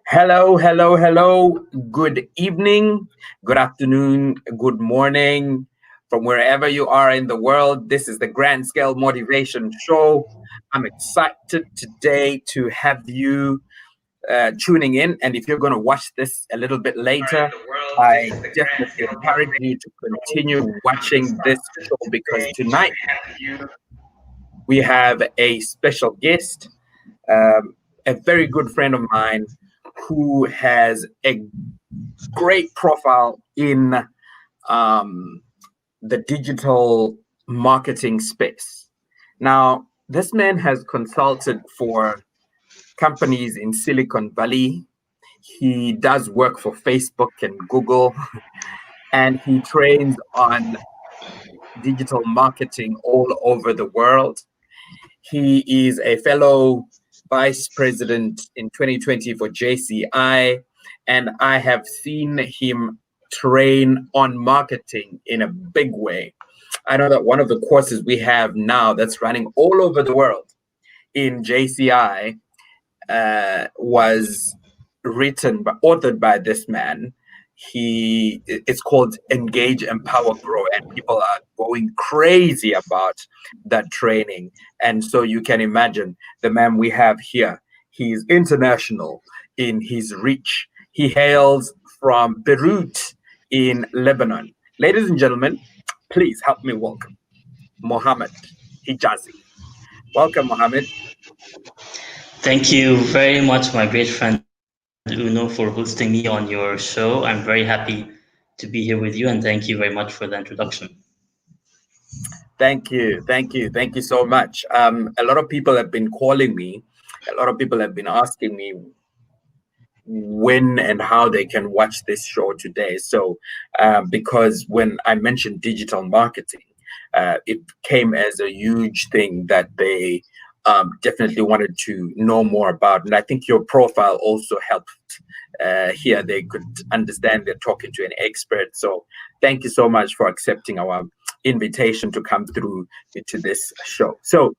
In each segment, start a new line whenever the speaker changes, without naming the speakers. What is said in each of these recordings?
Hello, hello, hello. Good evening, good afternoon, good morning from wherever you are in the world. This is the Grand Scale Motivation Show. I'm excited today to have you tuning in. And if you're going to watch this a little bit later, I definitely encourage you to continue watching this show because tonight we have a special guest, a very good friend of mine who has a great profile in um, the digital marketing space. Now, this man has consulted for companies in Silicon Valley. He does work for Facebook and Google, and he trains on digital marketing all over the world. He is a fellow vice president in 2020 for JCI, and I have seen him train on marketing in a big way. I know that one of the courses we have now that's running all over the world in JCI was authored by this man. It's called Engage, Empower, Grow, and people are going crazy about that training. And so you can imagine the man we have here. He's international in his reach. He hails from Beirut in Lebanon. Ladies and gentlemen, please help me welcome Mohammad Hijazi. Welcome, Mohammad.
Thank you very much, my great friend Uno, for hosting me on your show. I'm very happy to be here with you, and thank you very much for the introduction.
Thank you. Thank you. Thank you so much. A lot of people have been calling me. A lot of people have been asking me when and how they can watch this show today. So, because when I mentioned digital marketing, it came as a huge thing that they definitely wanted to know more about. And I think your profile also helped here. They could understand they're talking to an expert. So, thank you so much for accepting our invitation to come through to this show. So,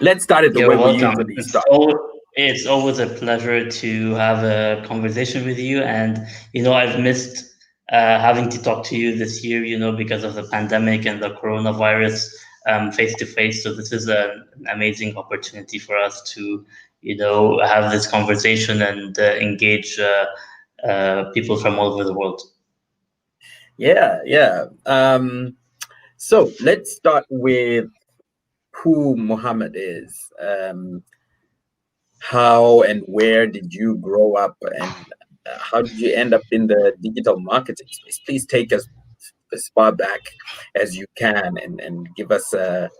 let's start it the
You're
way we
welcome.
usually
It's
start.
it's always a pleasure to have a conversation with you, and I've missed having to talk to you this year. Because of the pandemic and the coronavirus, face to face. So this is an amazing opportunity for us to have this conversation and engage people from all over the world.
Yeah, yeah. So let's start with who Muhammad is. How and where did you grow up, and how did you end up in the digital marketing space? Please take us as far back as you can and give us a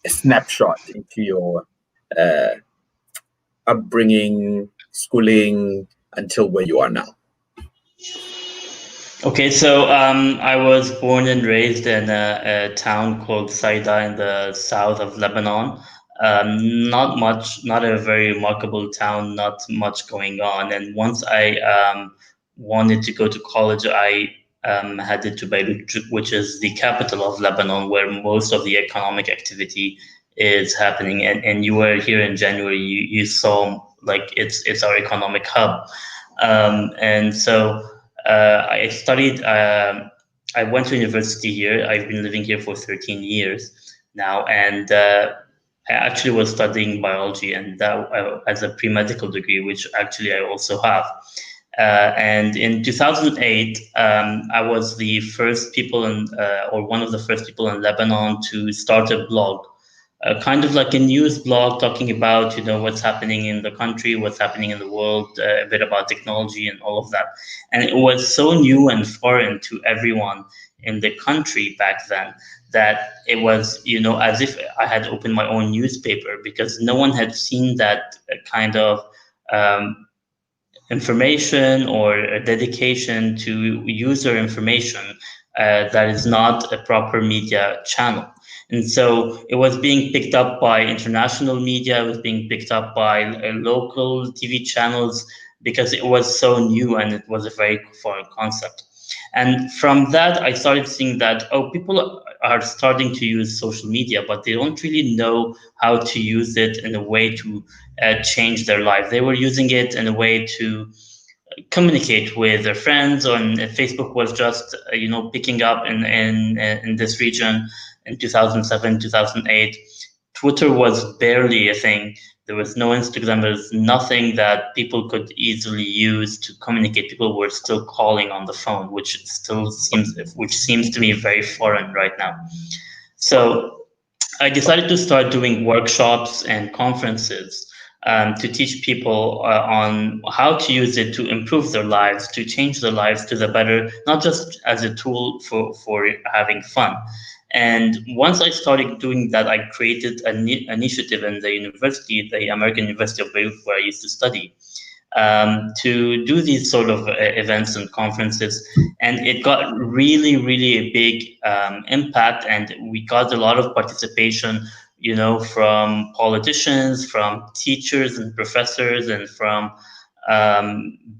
snapshot into your uh, upbringing, schooling, until where you are now.
Okay, so I was born and raised in a town called Saida in the south of Lebanon. Not much, not a very remarkable town, not much going on. And once I wanted to go to college, I headed to Beirut, which is the capital of Lebanon, where most of the economic activity is happening. And you were here in January, you saw like it's our economic hub. And so I studied. I went to university here. I've been living here for 13 years now, and I actually was studying biology, and that as a pre-medical degree, which actually I also have. And in 2008, I was the first people or one of the first people in Lebanon to start a blog, kind of like a news blog talking about what's happening in the country, what's happening in the world, a bit about technology and all of that. And it was so new and foreign to everyone in the country back then that it was as if I had opened my own newspaper, because no one had seen that kind of um, information or a dedication to user information that is not a proper media channel. And so it was being picked up by international media, it was being picked up by local TV channels, because it was so new and it was a very foreign concept. And from that, I started seeing that, oh, people are starting to use social media, but they don't really know how to use it in a way to change their life. They were using it in a way to communicate with their friends, and Facebook was just picking up in this region in 2007, 2008. Twitter was barely a thing. There was no Instagram. There was nothing that people could easily use to communicate. People were still calling on the phone, which seems to me very foreign right now. So I decided to start doing workshops and conferences to teach people on how to use it to improve their lives, to change their lives to the better, not just as a tool for having fun. And once I started doing that, I created an initiative in the university, the American University of Beirut, where I used to study, to do these sort of events and conferences. And it got really, really a big impact, and we got a lot of participation, from politicians, from teachers and professors, and from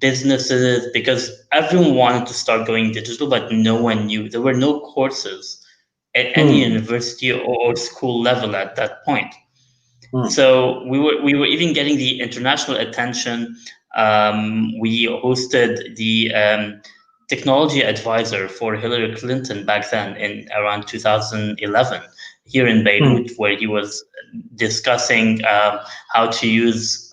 businesses, because everyone wanted to start going digital, but no one knew. There were no courses at any
Hmm.
university or school level at that point.
Hmm.
So we were even getting the international attention. We hosted the technology advisor for Hillary Clinton back then in around 2011 here in
Hmm.
Beirut, where he was discussing how to use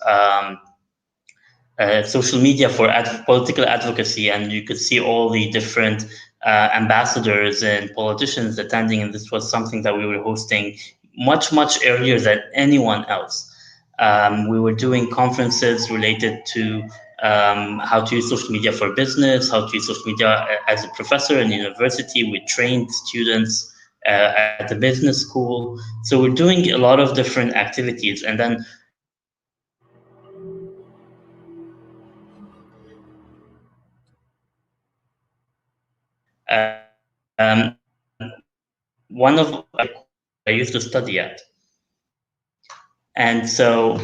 social media for political advocacy, and you could see all the different ambassadors and politicians attending, and this was something that we were hosting much, much earlier than anyone else. We were doing conferences related to how to use social media for business, how to use social media as a professor in university. We trained students at the business school. So we're doing a lot of different activities. And then one of I used to study at. And so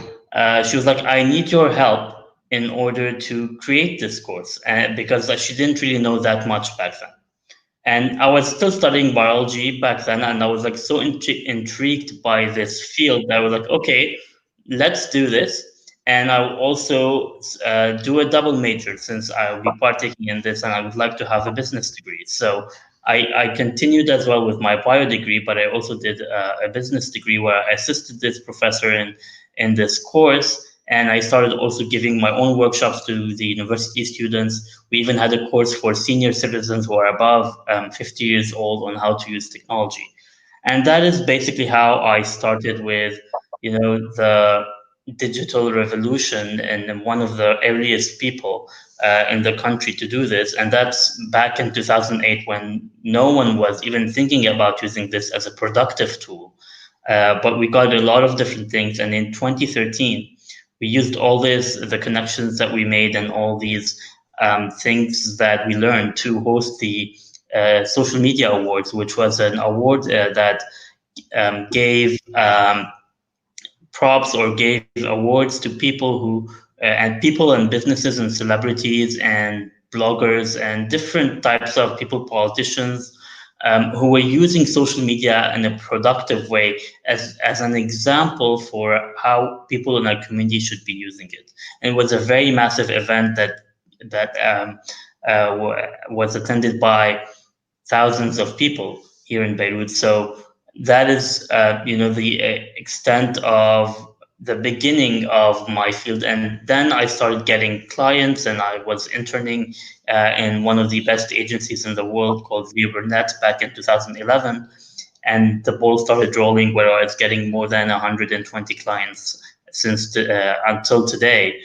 she was like, I need your help in order to create this course, because she didn't really know that much back then. And I was still studying biology back then, and I was like so intrigued by this field that I was like, okay, let's do this. And I'll also do a double major, since I'll be partaking in this, and I would like to have a business degree. So I continued as well with my bio degree, but I also did a business degree where I assisted this professor in this course. And I started also giving my own workshops to the university students. We even had a course for senior citizens who are above 50 years old on how to use technology. And that is basically how I started with, the digital revolution, and I'm one of the earliest people in the country to do this. And that's back in 2008, when no one was even thinking about using this as a productive tool. But we got a lot of different things. And in 2013, we used all the connections that we made, and all these things that we learned to host the social media awards, which was an award that gave props or gave awards to people who and people and businesses and celebrities and bloggers and different types of people, politicians, who were using social media in a productive way, as an example for how people in our community should be using it. And it was a very massive event that was attended by thousands of people here in Beirut. So that is, the extent of the beginning of my field. And then I started getting clients, and I was interning in one of the best agencies in the world called Burnett back in 2011. And the ball started rolling, where I was getting more than 120 clients until today,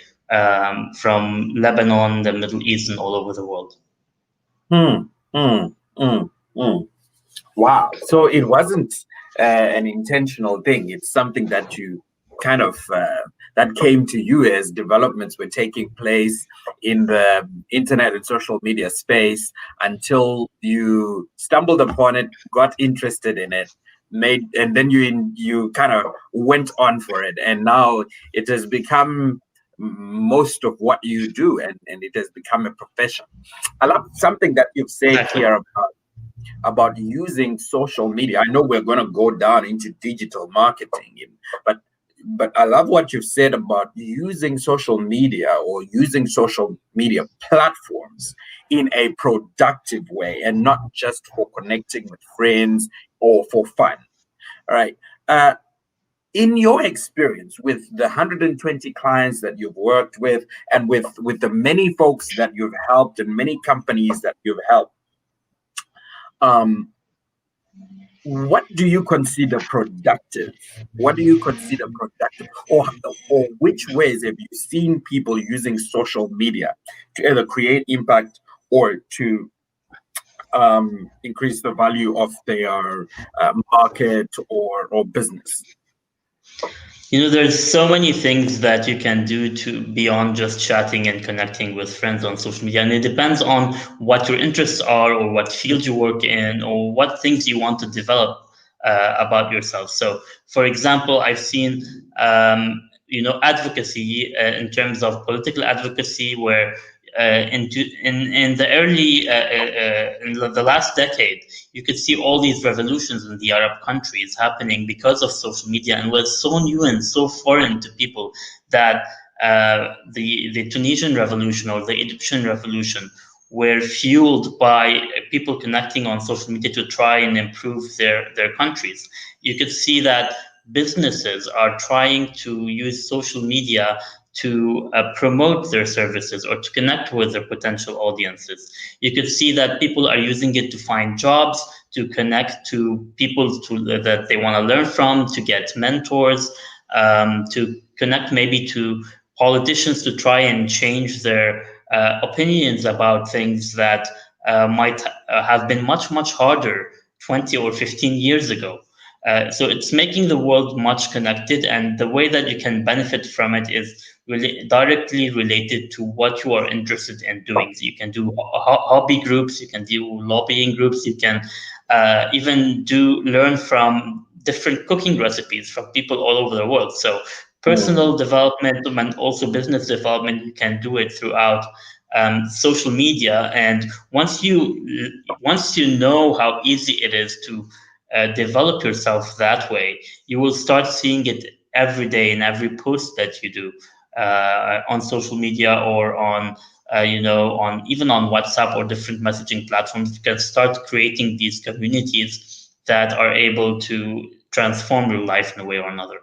from Lebanon, the Middle East, and all over the world.
Hmm. Hmm. Hmm. Hmm. Wow. So it wasn't an intentional thing. It's something that you kind of that came to you as developments were taking place in the internet and social media space, until you stumbled upon it, got interested in it, and then you kind of went on for it, and now it has become most of what you do, and it has become a profession. I love something that you've said
Exactly.
here about using social media. I know we're going to go down into digital marketing, but I love what you've said about using social media or using social media platforms in a productive way and not just for connecting with friends or for fun. All right. In your experience with the 120 clients that you've worked with, and with the many folks that you've helped and many companies that you've helped, um, what do you consider productive? What do you consider productive? Or which ways have you seen people using social media to either create impact or to increase the value of their market or business?
There's so many things that you can do to beyond just chatting and connecting with friends on social media, and it depends on what your interests are, or what field you work in, or what things you want to develop about yourself. So, for example, I've seen advocacy in terms of political advocacy, where in the early in the last decade, you could see all these revolutions in the Arab countries happening because of social media, and was so new and so foreign to people that the Tunisian revolution or the Egyptian revolution were fueled by people connecting on social media to try and improve their countries. You could see that businesses are trying to use social media to promote their services or to connect with their potential audiences. You could see that people are using it to find jobs, to connect to people that they want to learn from, to get mentors, to connect maybe to politicians to try and change their opinions about things that might have been much, much harder 20 or 15 years ago. So it's making the world much connected, and the way that you can benefit from it is really directly related to what you are interested in doing. So you can do hobby groups, you can do lobbying groups, you can even learn from different cooking recipes from people all over the world. So personal
Mm,
development and also business development, you can do it throughout social media. And once you know how easy it is to develop yourself that way, you will start seeing it every day in every post that you do on social media, or on on even on WhatsApp or different messaging platforms. You can start creating these communities that are able to transform your life in a way or another.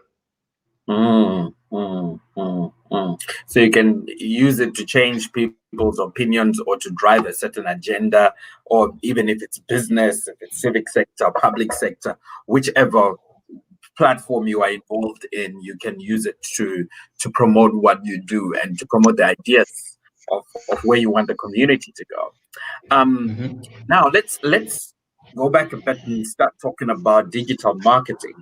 So you can use it to change people's opinions or to drive a certain agenda, or even if it's business, if it's civic sector, public sector, whichever platform you are involved in, you can use it to promote what you do and to promote the ideas of where you want the community to go. Um,
Hmm.
Now let's go back a bit and start talking about digital marketing.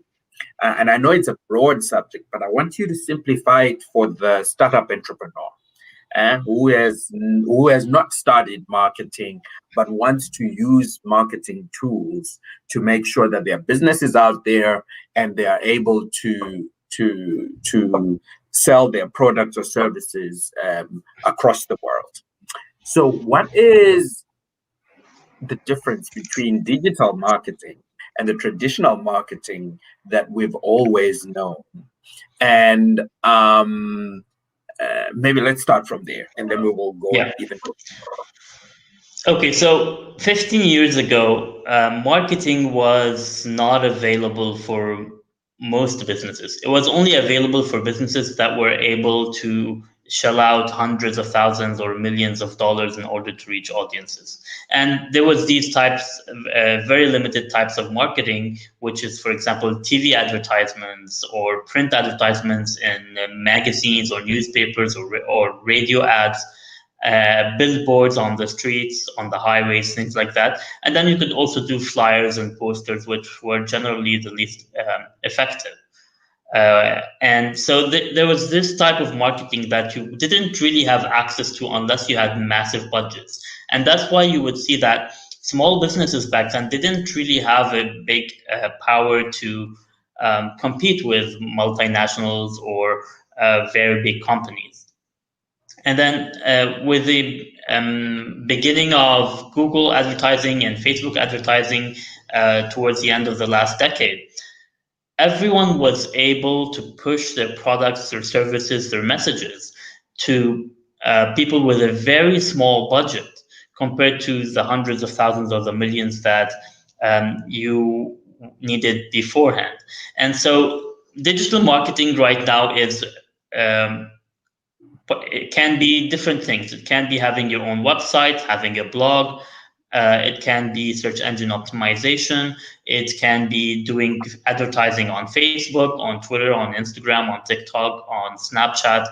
And I know it's a broad subject, but I want you to simplify it for the startup entrepreneur who has not studied marketing but wants to use marketing tools to make sure that their business is out there and they are able to sell their products or services across the world. So, what is the difference between digital marketing and the traditional marketing that we've always known? And maybe let's start from there, and then we will go
Yeah.
even.
Okay, so 15 years ago, marketing was not available for most businesses. It was only available for businesses that were able to shell out hundreds of thousands or millions of dollars in order to reach audiences. And there was these types, very limited types of marketing, which is, for example, TV advertisements or print advertisements in magazines or newspapers, or radio ads, billboards on the streets, on the highways, things like that. And then you could also do flyers and posters, which were generally the least effective. And so there was this type of marketing that you didn't really have access to unless you had massive budgets. And that's why you would see that small businesses back then didn't really have a big power to compete with multinationals or very big companies. And then with the beginning of Google advertising and Facebook advertising towards the end of the last decade, everyone was able to push their products, their services, their messages to people with a very small budget compared to the hundreds of thousands or the millions that you needed beforehand. And so digital marketing right now is um, but it can be different things. It can be having your own website, having a blog. It can be search engine optimization. It can be doing advertising on Facebook, on Twitter, on Instagram, on TikTok, on Snapchat.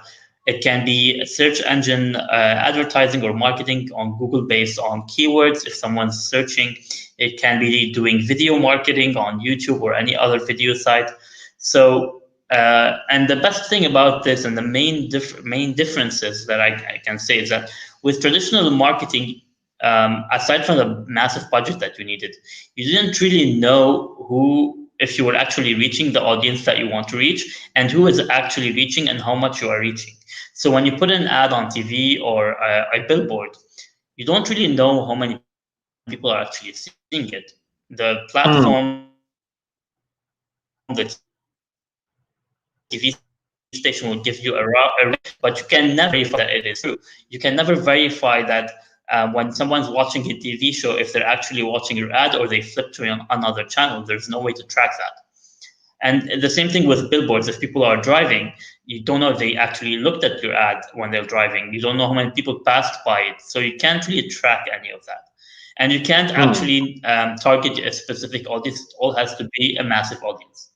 It can be search engine advertising or marketing on Google based on keywords if someone's searching. It can be doing video marketing on YouTube or any other video site. So and the best thing about this, and the main differences that I can say, is that with traditional marketing, aside from the massive budget that you needed, you didn't really know who, if you were actually reaching the audience that you want to reach, and who is actually reaching and how much you are reaching. So when you put an ad on TV or a billboard, you don't really know how many people are actually seeing it. The platform, the TV
Mm,
station will give you a range, but you can never verify that it is true. You can never verify that when someone's watching a TV show, if they're actually watching your ad or they flip to another channel. There's no way to track that. And the same thing with billboards. If people are driving, you don't know if they actually looked at your ad when they're driving. You don't know how many people passed by it. So you can't really track any of that. And you can't
mm,
actually target a specific audience. It all has to be a massive audience.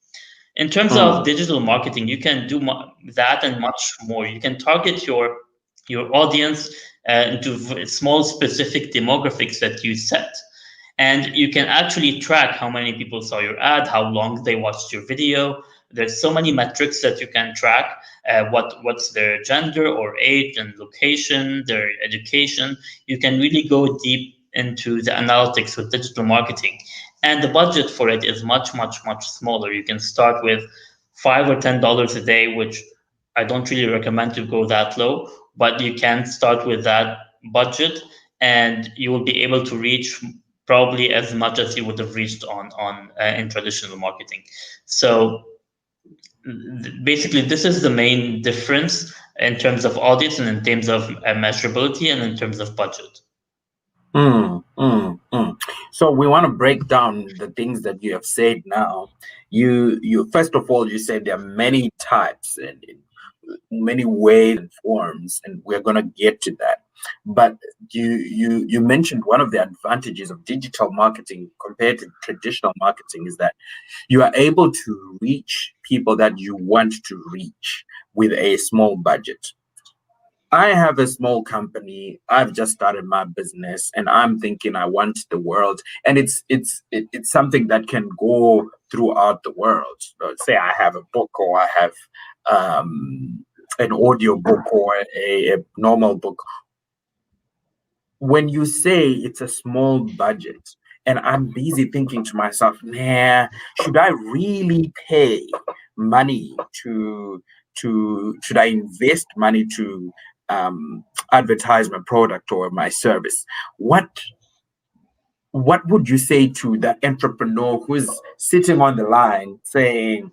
In terms of
mm,
digital marketing, you can do that and much more. You can target your audience into small specific demographics that you set, and you can actually track how many people saw your ad, how long they watched your video. There's so many metrics that you can track. What's their gender or age and location, their education. You can really go deep into the analytics with digital marketing, and the budget for it is much smaller. You can start with $5 or $10 a day, which I don't really recommend to go that low, but you can start with that budget, and you will be able to reach probably as much as you would have reached on in traditional marketing. So basically, this is the main difference in terms of audience and in terms of measurability and in terms of budget.
mm. So we want to break down the things that you have said now. You first of all, you said there are many types and many ways and forms, and we're gonna get to that. But you mentioned one of the advantages of digital marketing compared to traditional marketing is that you are able to reach people that you want to reach with a small budget. I have a small company. I've just started my business, and I'm thinking I want the world, and it's something that can go throughout the world. Say I have a book, or I have an audio book, or a normal book. When you say it's a small budget, and I'm busy thinking to myself, nah, should I really pay money to should I invest money to advertise my product or my service? What would you say to that entrepreneur who's sitting on the line saying,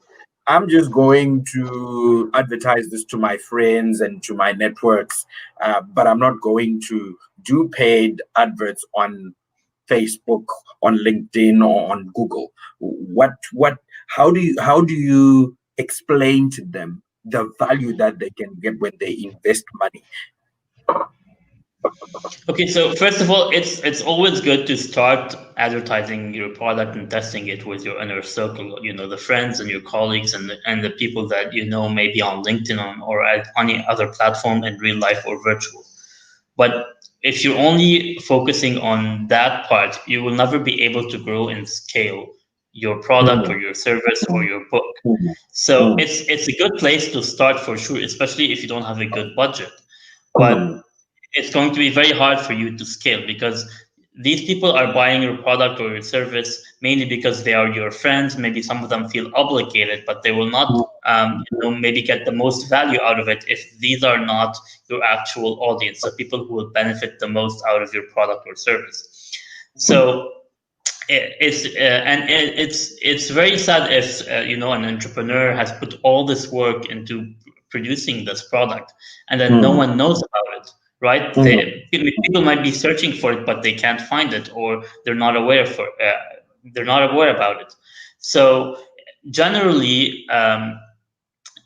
I'm just going to advertise this to my friends and to my networks, but I'm not going to do paid adverts on Facebook, on LinkedIn, or on Google? How do you explain to them the value that they can get when they invest money?
Okay, so first of all, it's always good to start advertising your product and testing it with your inner circle, the friends and your colleagues and the people that you know maybe on LinkedIn or at any other platform in real life or virtual. But if you're only focusing on that part, you will never be able to grow and scale your product or
Mm,
your service or your book.
mm,
So
mm,
it's a good place to start for sure, especially if you don't have a good budget. But
mm,
it's going to be very hard for you to scale because these people are buying your product or your service mainly because they are your friends. Maybe some of them feel obligated, but they will not maybe get the most value out of it if these are not your actual audience, so people who will benefit the most out of your product or service. So it's very sad if an entrepreneur has put all this work into producing this product and then no
mm,
one knows about it, right?
mm,
People might be searching for it, but they can't find it, or they're not aware about it. So generally,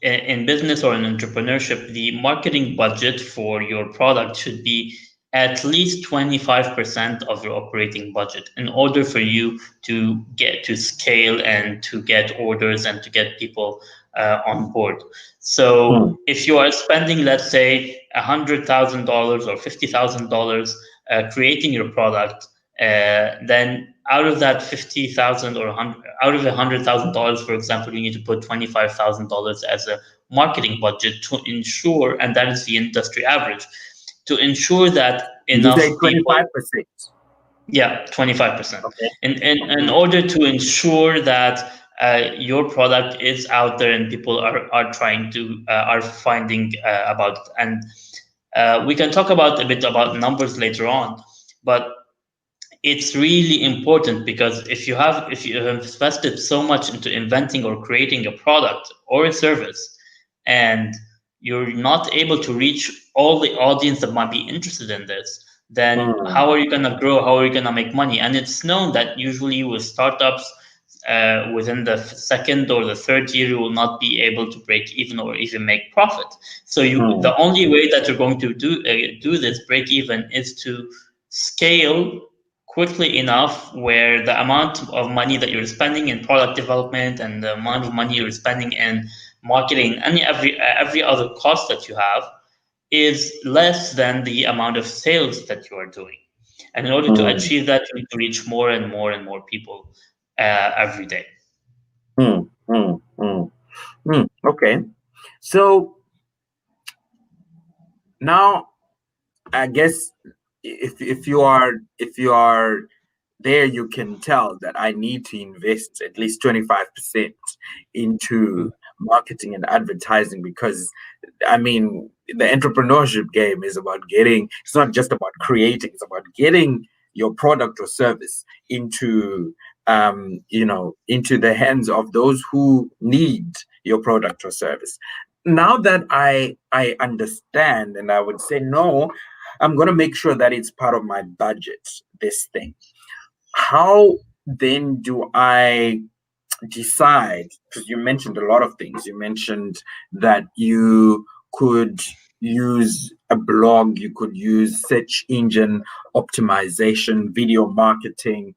in business or in entrepreneurship, the marketing budget for your product should be at least 25% of your operating budget in order for you to get to scale and to get orders and to get people on board. So
mm,
if you are spending, let's say, $100,000 or $50,000 creating your product, then out of that 50,000 or 100, out of $100,000, for example, you need to put $25,000 as a marketing budget to ensure, and that is the industry average, to ensure that
did you say
enough people,
25%?
yeah, 25%,
Okay.
in
Okay.
order to ensure that your product is out there and people are trying to are finding about it. And we can talk about a bit about numbers later on, but it's really important, because if you have invested so much into inventing or creating a product or a service, and you're not able to reach all the audience that might be interested in this, then
Mm,
how are you going to grow, how are you going to make money? And it's known that usually with startups, within the second or the third year, you will not be able to break even or even make profit. So
mm,
the only way that you're going to do this break even is to scale quickly enough where the amount of money that you're spending in product development and the amount of money you're spending in marketing and every other cost that you have is less than the amount of sales that you are doing. And in order to
mm,
achieve that, you need to reach more and more and more people every day.
mm, mm, mm, okay. So now I guess if you are there, you can tell that I need to invest at least 25% into marketing and advertising, because I mean the entrepreneurship game is about getting, it's not just about creating, it's about getting your product or service into into the hands of those who need your product or service. Now that I understand, and I would say no, I'm going to make sure that it's part of my budget, this thing. How then do I decide? Because you mentioned a lot of things. You mentioned that you could use a blog, you could use search engine optimization, video marketing.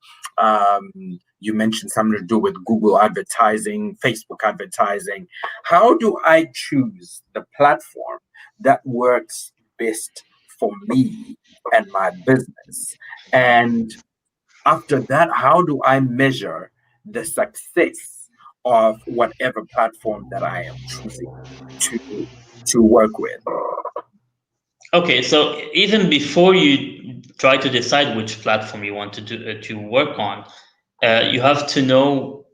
You mentioned something to do with Google advertising, Facebook advertising. How do I choose the platform that works best for me and my business? And after that, how do I measure the success of whatever platform that I am choosing to to work with?
Okay, so even before you try to decide which platform you want to work on, you have to know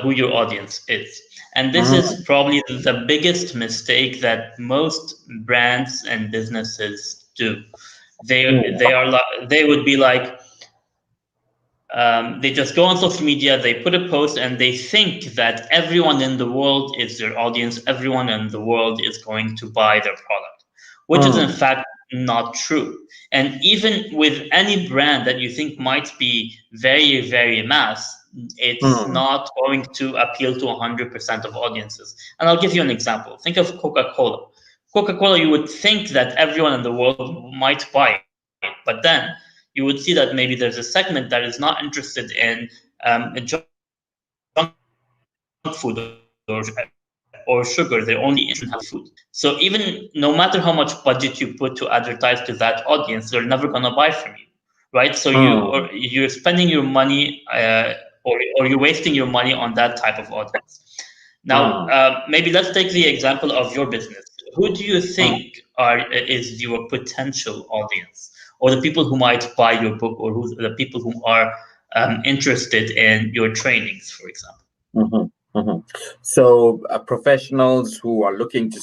who your audience is, and this is
Mm,
probably the biggest mistake that most brands and businesses do.
mm,
They would be like, they just go on social media, they put a post, and they think that everyone in the world is their audience, everyone in the world is going to buy their product, which is in
mm,
fact not true. And even with any brand that you think might be very, very mass, it's
mm,
not going to appeal to 100% of audiences. And I'll give you an example. Think of Coca Cola. Coca Cola, you would think that everyone in the world might buy it, but then you would see that maybe there's a segment that is not interested in junk food or sugar. They're only interested in healthy food. So even no matter how much budget you put to advertise to that audience, they're never gonna buy from you, right? So you're spending your
mm,
money, or you're wasting your money on that type of audience. Now,
mm,
maybe let's take the example of your business. Who do you think
mm.
is your potential audience, or the people who might buy your book, or the people who are interested in your trainings, for example?
Mhm. Mhm. So, professionals who are looking to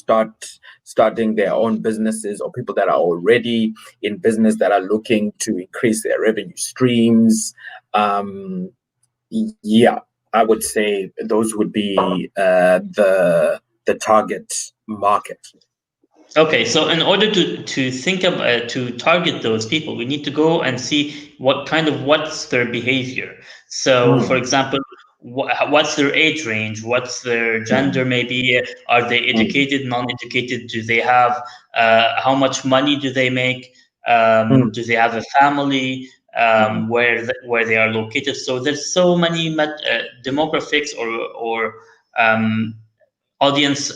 starting their own businesses, or people that are already in business that are looking to increase their revenue streams, um, yeah, I would say those would be the target market.
Okay, so in order to think of to target those people, we need to go and see what's their behavior. So, for
Mm,
example, what's their age range? What's their gender?
mm,
Maybe are they
mm,
educated, non-educated? Do they have how much money do they make?
mm,
Do they have a family?
mm,
Where they are located? So there's so many demographics or um, audience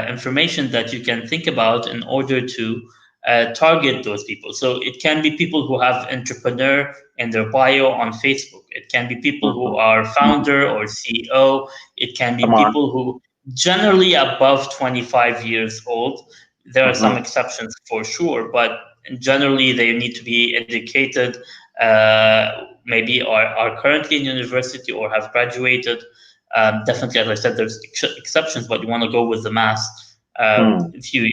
information that you can think about in order to target those people. So it can be people who have entrepreneur in their bio on Facebook. It can be people who
mhm,
are
mhm.
founder or CEO. It can be
Come on.
people who generally above 25 years old. There are some
Mhm,
exceptions for sure, but generally they need to be educated, maybe are currently in university or have graduated. Definitely, as I said, there's exceptions, but you want to go with the mass
mm,
view.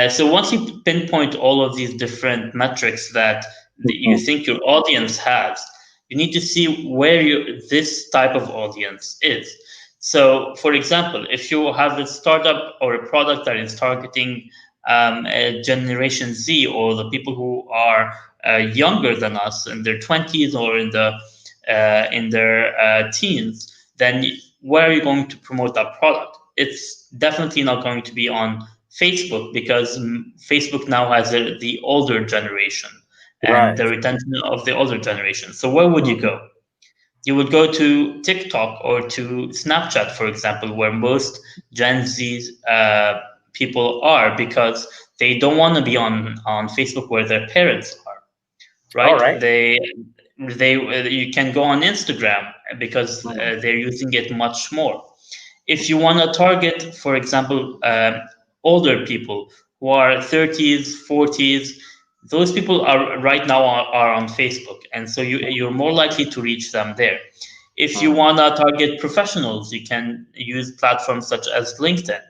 So once you pinpoint all of these different metrics that you
mhm,
think your audience has, you need to see where this type of audience is. So, for example, if you have a startup or a product that is targeting Generation Z, or the people who are younger than us in their 20s or in their teens, then where are you going to promote that product? It's definitely not going to be on Facebook, because Facebook now has the older generation and
right.
the retention of the older generation. So where would you
Mhm,
go? You would go to TikTok or to Snapchat, for example, where most Gen Z people are, because they don't want to be on Facebook where their parents are,
all
right?
right.
You can go on Instagram because
Mm,
they're using it much more. If you want to target, for example, older people who are 30s, 40s, those people are right now are on Facebook, and so you're more likely to reach them there. If you
mm,
want to target professionals, you can use platforms such as LinkedIn,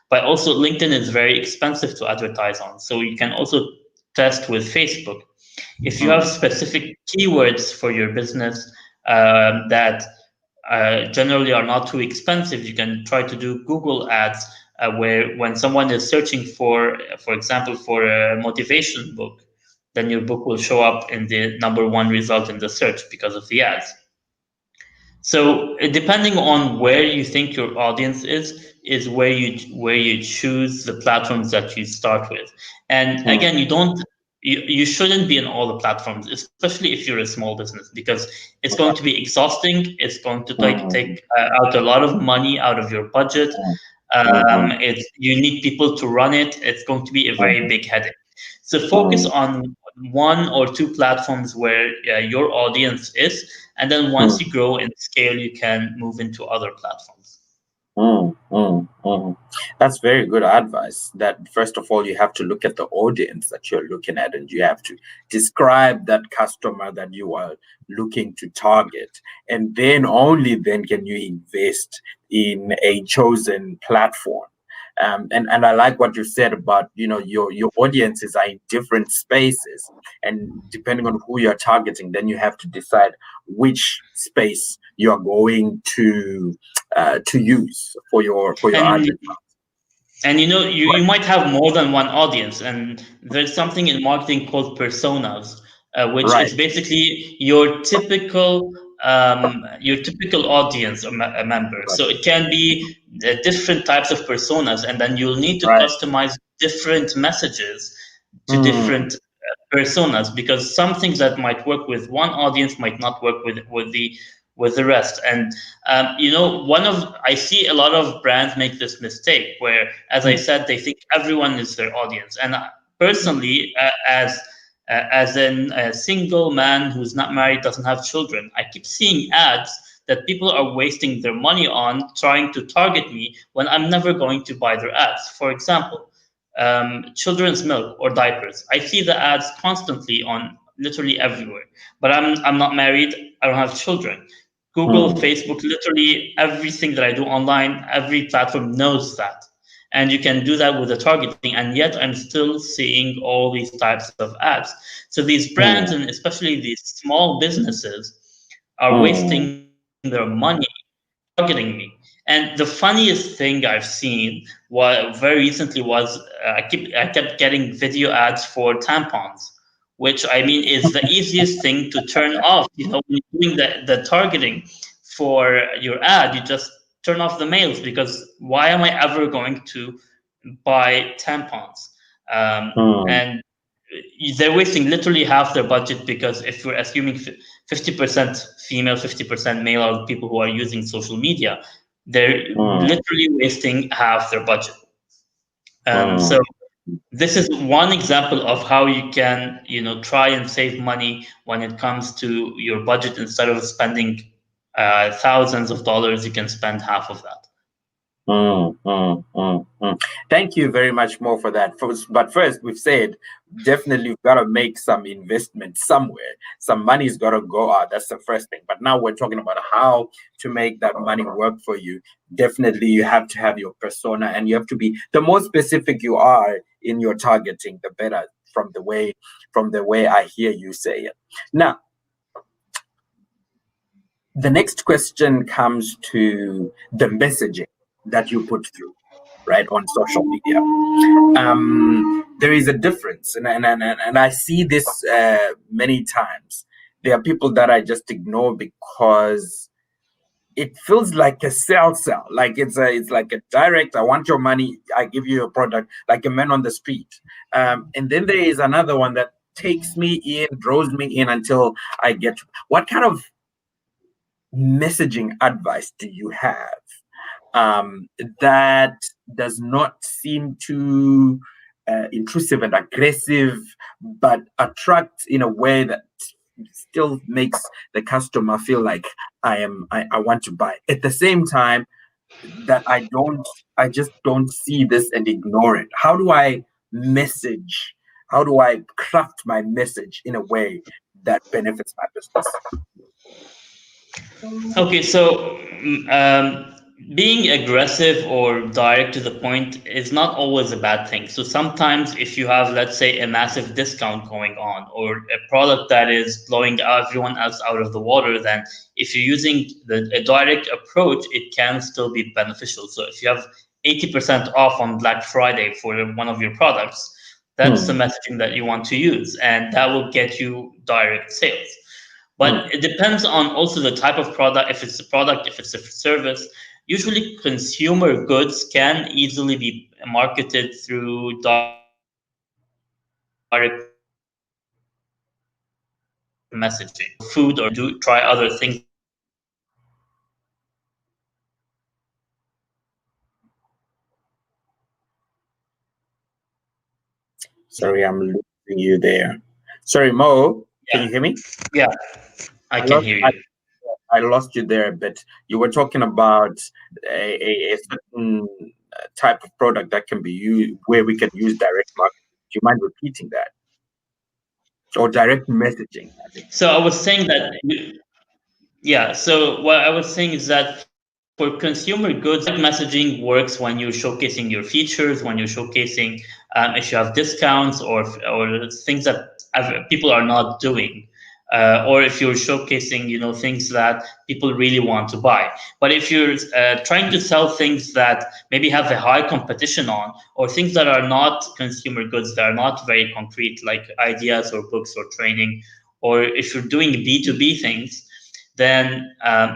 but also LinkedIn is very expensive to advertise on, so you can also test with Facebook. If you have
mm,
specific keywords for your business that generally are not too expensive, you can try to do Google ads, where when someone is searching for example, for a motivation book, then your book will show up in the number one result in the search because of the ads. So depending on where you think your audience is where you choose the platforms that you start with. And
mm,
again, you shouldn't be in all the platforms, especially if you're a small business, because it's going to
right.
be exhausting. It's going to take
Mm,
out a lot of money out of your budget.
mm, mhm,
It's You need people to run it. It's going to be a very
mhm,
big headache. So focus
mm,
on one or two platforms where your audience is, and then once
mm.
you grow and scale, you can move into other platforms.
That's very good advice. That first of all, you have to look at the audience that you're looking at, and you have to describe that customer that you are looking to target, and then only then can you invest in a chosen platform. And I like what you said about your audiences are in different spaces, and depending on who you're targeting, then you have to decide which space you're going to use for your
And
advertising.
And you
Right.
might have more than one audience, and there's something in marketing called personas, which
Right.
is basically your typical audience or member.
Right.
So it can be different types of personas, and then you'll need to
Right.
customize different messages to
Mm,
different personas, because some things that might work with one audience might not work with the rest. And one of I see a lot of brands make this mistake where, as I
mm,
said, they think everyone is their audience. And personally, as a single man who's not married, doesn't have children, I keep seeing ads that people are wasting their money on trying to target me when I'm never going to buy their ads. For example, children's milk or diapers. I see the ads constantly on literally everywhere. But I'm not married. I don't have children. Google,
mm,
Facebook, literally everything that I do online, every platform knows that. And you can do that with the targeting, and yet I'm still seeing all these types of ads. So these brands, and
mm,
especially these small businesses, are wasting
mm,
their money targeting me. And the funniest thing I've seen was very recently was I kept getting video ads for tampons, which I mean is the easiest thing to turn off. When you're doing the targeting for your ad, you just turn off the mails, because why am I ever going to buy tampons?
mm,
And they're wasting literally half their budget, because if we're assuming 50% female, 50% male are the people who are using social media, they're
mm,
literally wasting half their budget. So
mm.
this is one example of how you can, try and save money when it comes to your budget. Instead of spending thousands of dollars, you can spend half of that.
Mm, mm, mm, mm. Thank you very much more for that. But first, we've said definitely you've got to make some investment somewhere. Some money's got to go out. That's the first thing. But now we're talking about how to make that money work for you. Definitely, you have to have your persona, and you have to be the more specific you are in your targeting, the better. From the way I hear you say it. Now, the next question comes to the messaging that you put through, right, on social media. There is a difference, and I see this many times. There are people that I just ignore because it feels like a sell, like it's like a direct. I want your money. I give you a product, like a man on the street. And then there is another one that takes me in, draws me in until I get. What kind of messaging advice do you have that does not seem too intrusive and aggressive, but attract in a way that still makes the customer feel like I want to buy. At the same time, that I just don't see this and ignore it. How do I message? How do I craft my message in a way that benefits my business?
Okay, so being aggressive or direct to the point is not always a bad thing. So sometimes, if you have, let's say, a massive discount going on, or a product that is blowing everyone else out of the water, then if you're using a direct approach, it can still be beneficial. So if you have 80% off on Black Friday for one of your products, that's the
Hmm,
messaging that you want to use, and that will get you direct sales.
hmm.
But it depends on also the type of product. If it's a product, if it's a service. Usually, consumer goods can easily be marketed through direct messaging. Food, or do try other things that are not consumer goods.
Sorry, I'm losing you there. Sorry, Mo, can
Yeah,
you hear me?
yeah, I
I
can
lost,
hear
I,
you.
I lost you there a bit. You were talking about a certain type of product that can be used where we can use direct marketing. Do you mind repeating that? Or direct messaging, I think.
So I was saying that. Yeah, so what I was saying is that for consumer goods, messaging works when you're showcasing your features, when you're showcasing if you have discounts, or things that people are not doing, or if you're showcasing, things that people really want to buy. But if you're trying to sell things that maybe have a high competition on, or things that are not consumer goods, that are not very concrete, like ideas or books or training, or if you're doing B2B things, then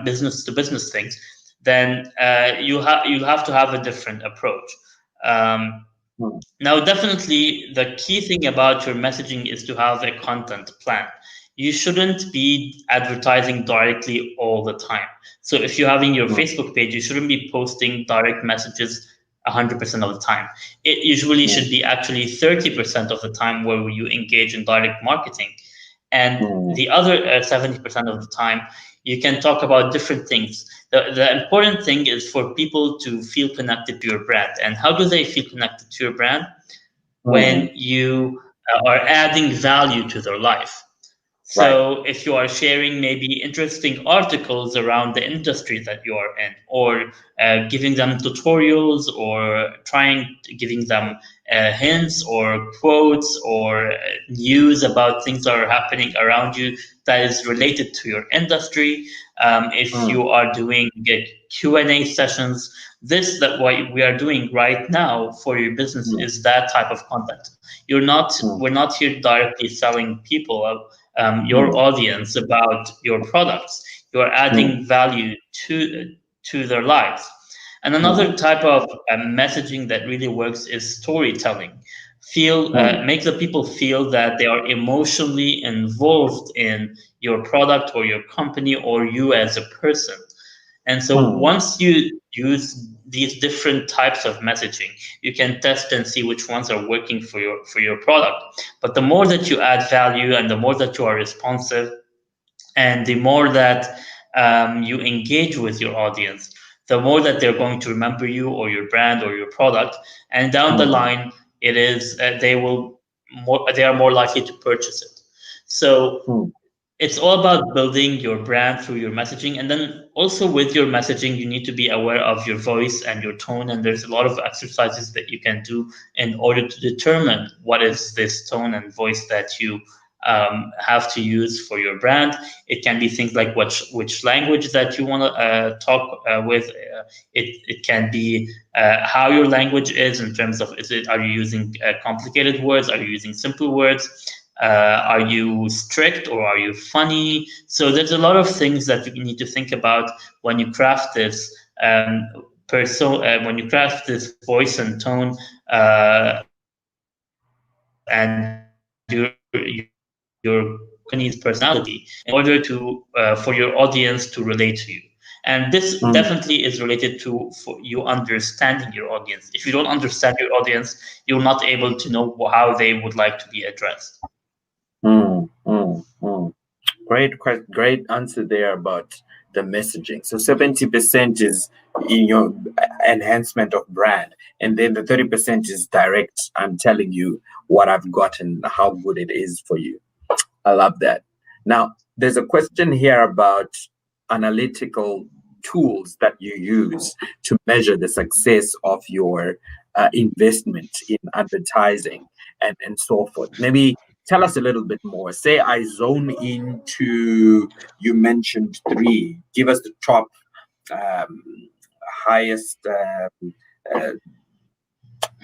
business to business things, then you have to have a different approach. Um,
Hmm,
Now, definitely, the key thing about your messaging is to have a content plan. You shouldn't be advertising directly all the time. So, if you're having your
hmm,
Facebook page, you shouldn't be posting direct messages 100% of the time. It usually
hmm,
should be actually 30% of the time where you engage in direct marketing. And
hmm,
the other 70% of the time, you can talk about different things. The important thing is for people to feel connected to your brand. And how do they feel connected to your brand?
hmm,
When you are adding value to their life.
Right.
So if you are sharing maybe interesting articles around the industry that you are in, or giving them tutorials, or giving them hints or quotes or news about things that are happening around you that is related to your industry. If
Mm,
you are doing Q&A sessions, this that what we are doing right now for your business
mm,
is that type of content.
mm,
We're not here directly selling people, your
mm,
audience, about your products. You are
mm,
adding value to their lives. And
mm,
another type of messaging that really works is storytelling.
mm,
Make the people feel that they are emotionally involved in your product or your company or you as a person. And so
mm,
once you use these different types of messaging, you can test and see which ones are working for your product. But the more that you add value and the more that you are responsive and the more that you engage with your audience, the more that they're going to remember you or your brand or your product. And down the
mm,
line, they are more likely to purchase it. So
mm,
it's all about building your brand through your messaging, and then also with your messaging you need to be aware of your voice and your tone, and there's a lot of exercises that you can do in order to determine what is this tone and voice that you have to use for your brand. It can be things like which language that you want to talk with. It can be how your language is in terms of, are you using complicated words, are you using simple words, are you strict or are you funny? So there's a lot of things that you need to think about when you craft this when you craft this voice and tone and your company's personality in order to for your audience to relate to you. And this definitely is
mm,
related to for you understanding your audience. If you don't understand your audience, you're not able to know how they would like to be addressed.
mm. Great answer there about the messaging. So 70% is in your enhancement of brand, and then the 30% is direct. I'm telling you what I've gotten, how good it is for you. I love that. Now, there's a question here about analytical tools that you use to measure the success of your investment in advertising and so forth. Maybe tell us a little bit more. Say I zone into, you mentioned three. Give us the top, um, highest, uh,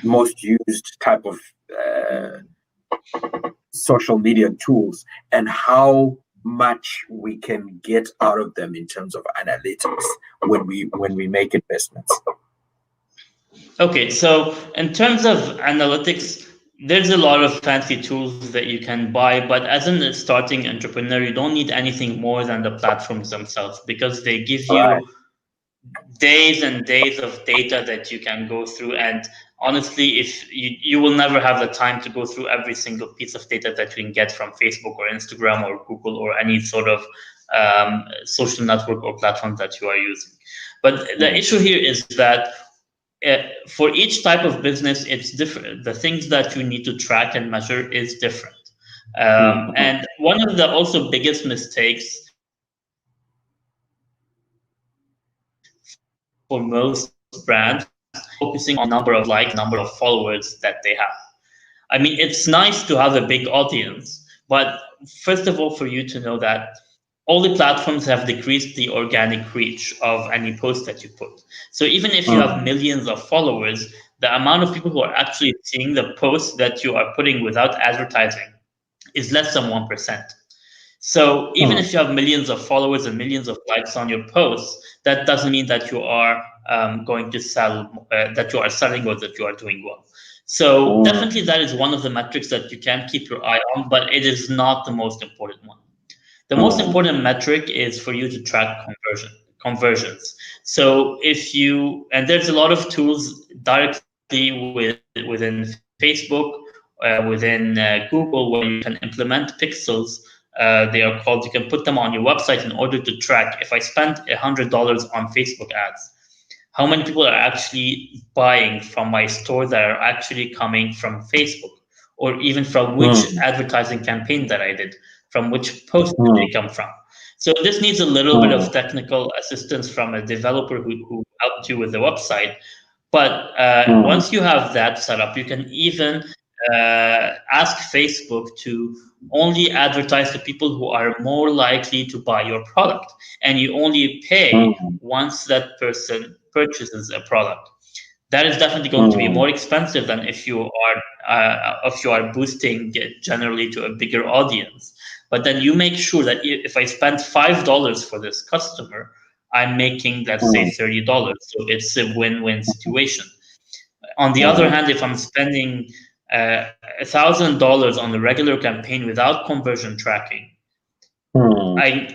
most used type of uh, social media tools, and how much we can get out of them in terms of analytics when we make investments.
Okay, so in terms of analytics, there's a lot of fancy tools that you can buy, but as a starting entrepreneur, you don't need anything more than the platforms themselves because they give
Right.
you days and days of data that you can go through. And honestly, if you will never have the time to go through every single piece of data that you can get from Facebook or Instagram or Google or any sort of social network or platform that you are using. But the
Mm,
issue here is that for each type of business, it's different. The things that you need to track and measure is different.
mm, mm,
And one of the also biggest mistakes for most brands is focusing on the number of likes, number of followers that they have. I mean, it's nice to have a big audience, but first of all, for you to know that all the platforms have decreased the organic reach of any post that you put. So even if you have millions of followers,
mm,
the amount of people who are actually seeing the posts that you are putting without advertising is less than 1%. So even if you have millions of
mm,
followers and millions of likes on your posts, that doesn't mean that you are that you are selling or that you are doing well. So definitely that is one of the metrics that you can keep your eye on, but it is not the most important one. The most
mm,
important metric is for you to track conversions. So if you, and there's a lot of tools directly within Facebook, within Google, where you can implement pixels. They are called. You can put them on your website in order to track. If I spent $100 on Facebook ads, how many people are actually buying from my store that are actually coming from Facebook, or even from which
mm,
advertising campaign that I did. from which post do they come from. So this needs a little bit of technical assistance from a developer who helped you with the website. But once you have that set up, you can even ask Facebook to only advertise to people who are more likely to buy your product, and you only pay once that person purchases a product. That is definitely going to be more expensive than if you are boosting it generally to a bigger audience. But then you make sure that if I spend $5 for this customer, I'm making, let's say, $30. So it's a win-win situation. On the other hand, if I'm spending $1,000 on a regular campaign without conversion tracking, I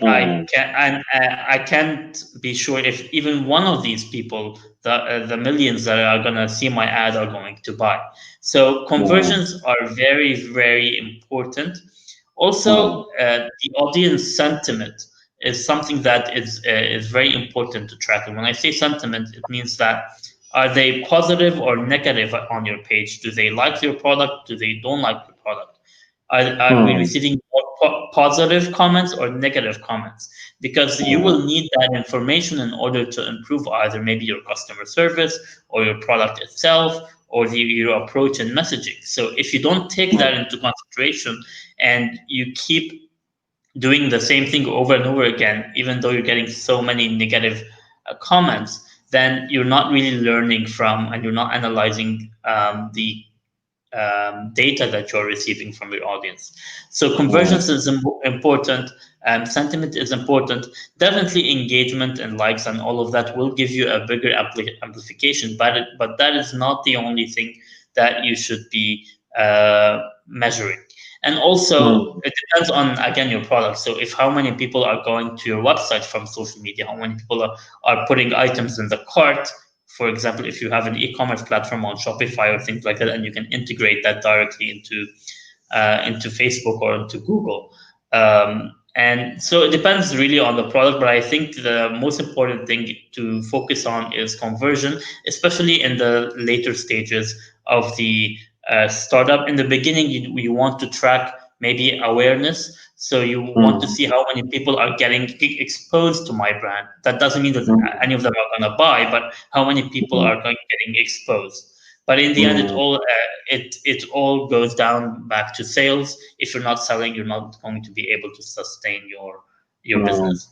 can't be sure if even one of these people, the millions that are gonna see my ad, are going to buy. So conversions are very, very important. Also, the audience sentiment is something that is very important to track. And when I say sentiment, it means that are they positive or negative on your page? Do they like your product? Do they don't like your product? Are we receiving more positive comments or negative comments? Because you will need that information in order to improve either maybe your customer service or your product itself or your approach and messaging. So if you don't take that into consideration and you keep doing the same thing over and over again, even though you're getting so many negative comments, then you're not really learning from and you're not analyzing the data that you're receiving from your audience. So conversions is important, sentiment is important. Definitely engagement and likes and all of that will give you a bigger amplification, but that is not the only thing that you should be measuring. And also, it depends on, again, your product. So if how many people are going to your website from social media, how many people are putting items in the cart. For example, if you have an e-commerce platform on Shopify or things like that, and you can integrate that directly into Facebook or into Google. And so it depends really on the product, but I think the most important thing to focus on is conversion, especially in the later stages of the startup. In the beginning, you want to track maybe awareness. So you want to see how many people are getting exposed to my brand. That doesn't mean that any of them are going to buy, but how many people are getting exposed. But in the end, it all goes down back to sales. If you're not selling, you're not going to be able to sustain your business.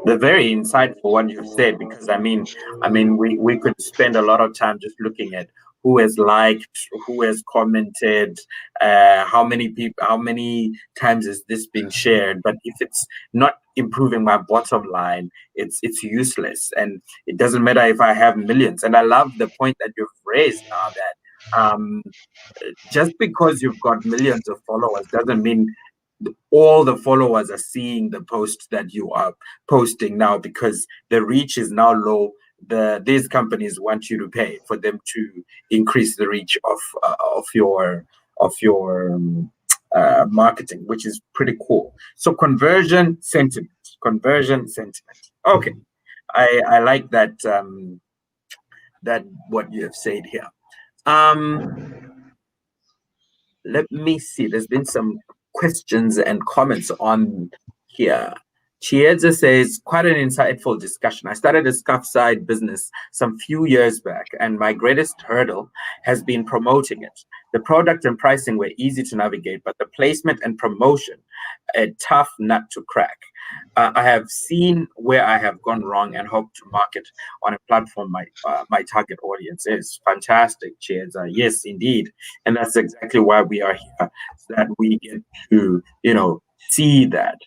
They're very insightful what you've said, because we could spend a lot of time just looking at who has liked, who has commented, how many times is this being shared. But if it's not improving my bottom line, it's useless, and it doesn't matter if I have millions. And I love the point that you've raised now, that just because you've got millions of followers doesn't mean all the followers are seeing the post that you are posting now, because the reach is now low. These companies want you to pay for them to increase the reach of your marketing, which is pretty cool. So conversion sentiment. Okay, I like that that what you have said here. Let me see. There's been some questions and comments on here. Chiedza says, quite an insightful discussion. I started a scuff side business some few years back, and my greatest hurdle has been promoting it. The product and pricing were easy to navigate, but the placement and promotion, a tough nut to crack. I have seen where I have gone wrong and hope to market on a platform my target audience is. Fantastic, Chiedza. Yes, indeed. And that's exactly why we are here, so that we get to, see that.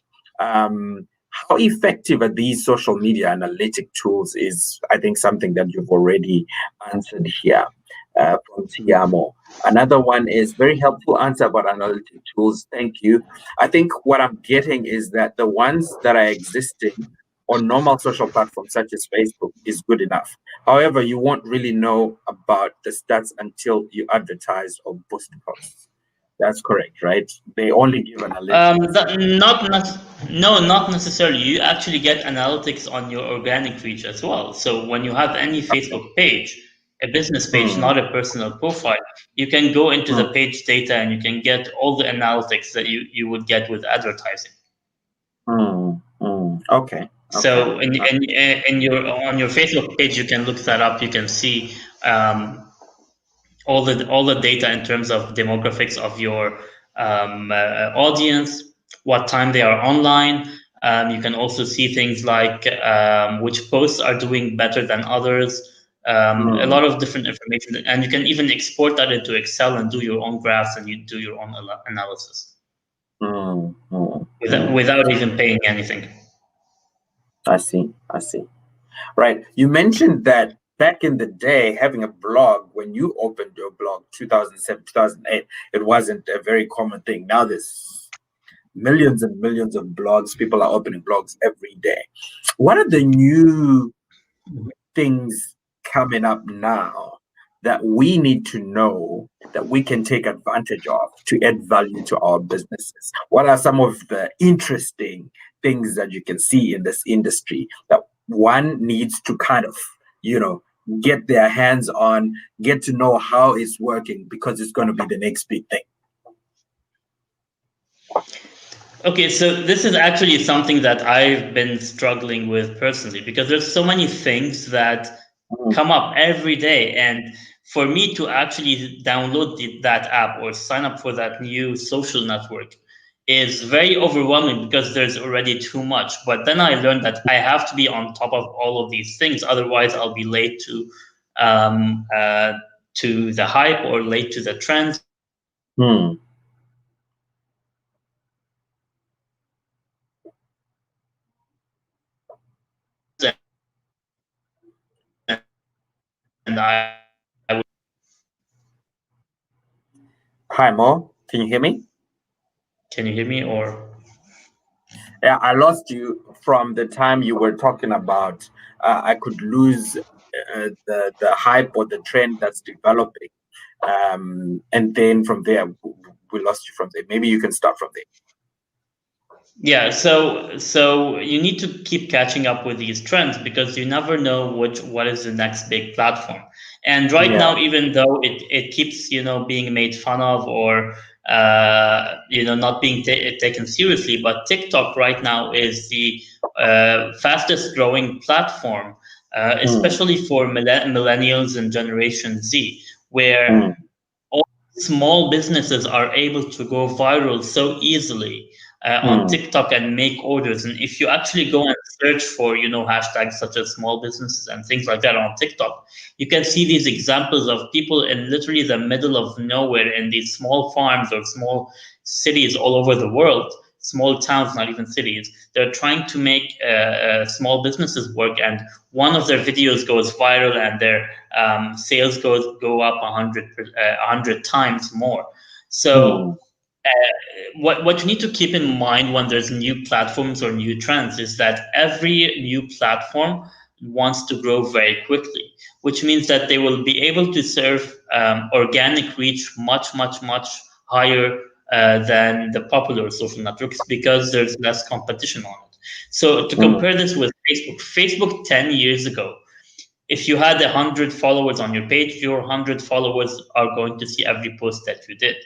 How effective are these social media analytic tools is, I think, something that you've already answered here from Tiamo. Another one is very helpful answer about analytic tools. Thank you. I think what I'm getting is that the ones that are existing on normal social platforms such as Facebook is good enough. However, you won't really know about the stats until you advertise or boost posts. That's correct, right? They only give analytics.
Not necessarily. You actually get analytics on your organic reach as well. So when you have any Facebook page, a business page,
mm,
not a personal profile, you can go into the
mm,
page data and you can get all the analytics that you would get with advertising.
Okay. Okay.
So in your on your Facebook page, you can look that up. You can see all the data in terms of demographics of your audience, what time they are online. You can also see things like which posts are doing better than others. A
Mm,
lot of different information, and you can even export that into Excel and do your own graphs and you do your own analysis
mm, mm, mm.
without even paying anything.
I see. I see. Right. You mentioned that back in the day, having a blog, when you opened your blog, 2007, 2008, it wasn't a very common thing. Now there's millions and millions of blogs. People are opening blogs every day. What are the new things coming up now that we need to know that we can take advantage of to add value to our businesses? What are some of the interesting things that you can see in this industry that one needs to kind of, you know, get their hands on, get to know how it's working because it's going to be the next big thing?
Okay, so this is actually something that I've been struggling with personally because there's so many things that
Mm,
come up every day. And for me to actually download that app or sign up for that new social network is very overwhelming because there's already too much. But then I learned that I have to be on top of all of these things, otherwise I'll be late um, uh, to the hype or late to the trends. And I have to be
mm, Hi, Mo. Can you hear me?
Can you hear me or?
Yeah, I lost you from the time you were talking about. I could lose the hype or the trend that's developing, and then from there we lost you from there. Maybe you can start from there.
Yeah, so you need to keep catching up with these trends because you never know what is the next big platform. And right
Yeah.
now, even though it keeps being made fun of or not being taken seriously, but TikTok right now is the fastest growing platform,
Mm,
especially for millennials and Generation Z, where
mm,
all small businesses are able to go viral so easily on
mm,
TikTok and make orders. And if you actually go and search for, hashtags such as small businesses and things like that on TikTok, you can see these examples of people in literally the middle of nowhere in these small farms or small cities all over the world. Small towns, not even cities. They're trying to make small businesses work, and one of their videos goes viral, and their sales go up 100 times more. So
mm,
what you need to keep in mind when there's new platforms or new trends is that every new platform wants to grow very quickly, which means that they will be able to serve organic reach much higher than the popular social networks because there's less competition on it. So to
mm,
compare this with Facebook 10 years ago, if you had 100 followers on your page, your 100 followers are going to see every post that you did.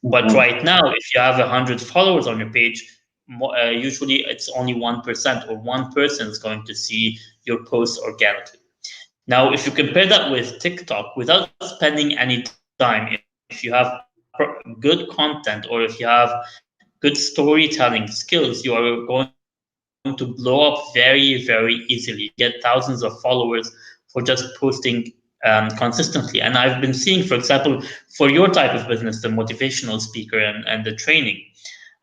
But
mm,
right now, if you have 100 followers on your page, usually it's only 1% or one person is going to see your post organically. Now, if you compare that with TikTok, without spending any time, if you have good content or if you have good storytelling skills, you are going to blow up very, very easily. You can get thousands of followers for just posting consistently. And I've been seeing, for example, for your type of business, the motivational speaker and the training.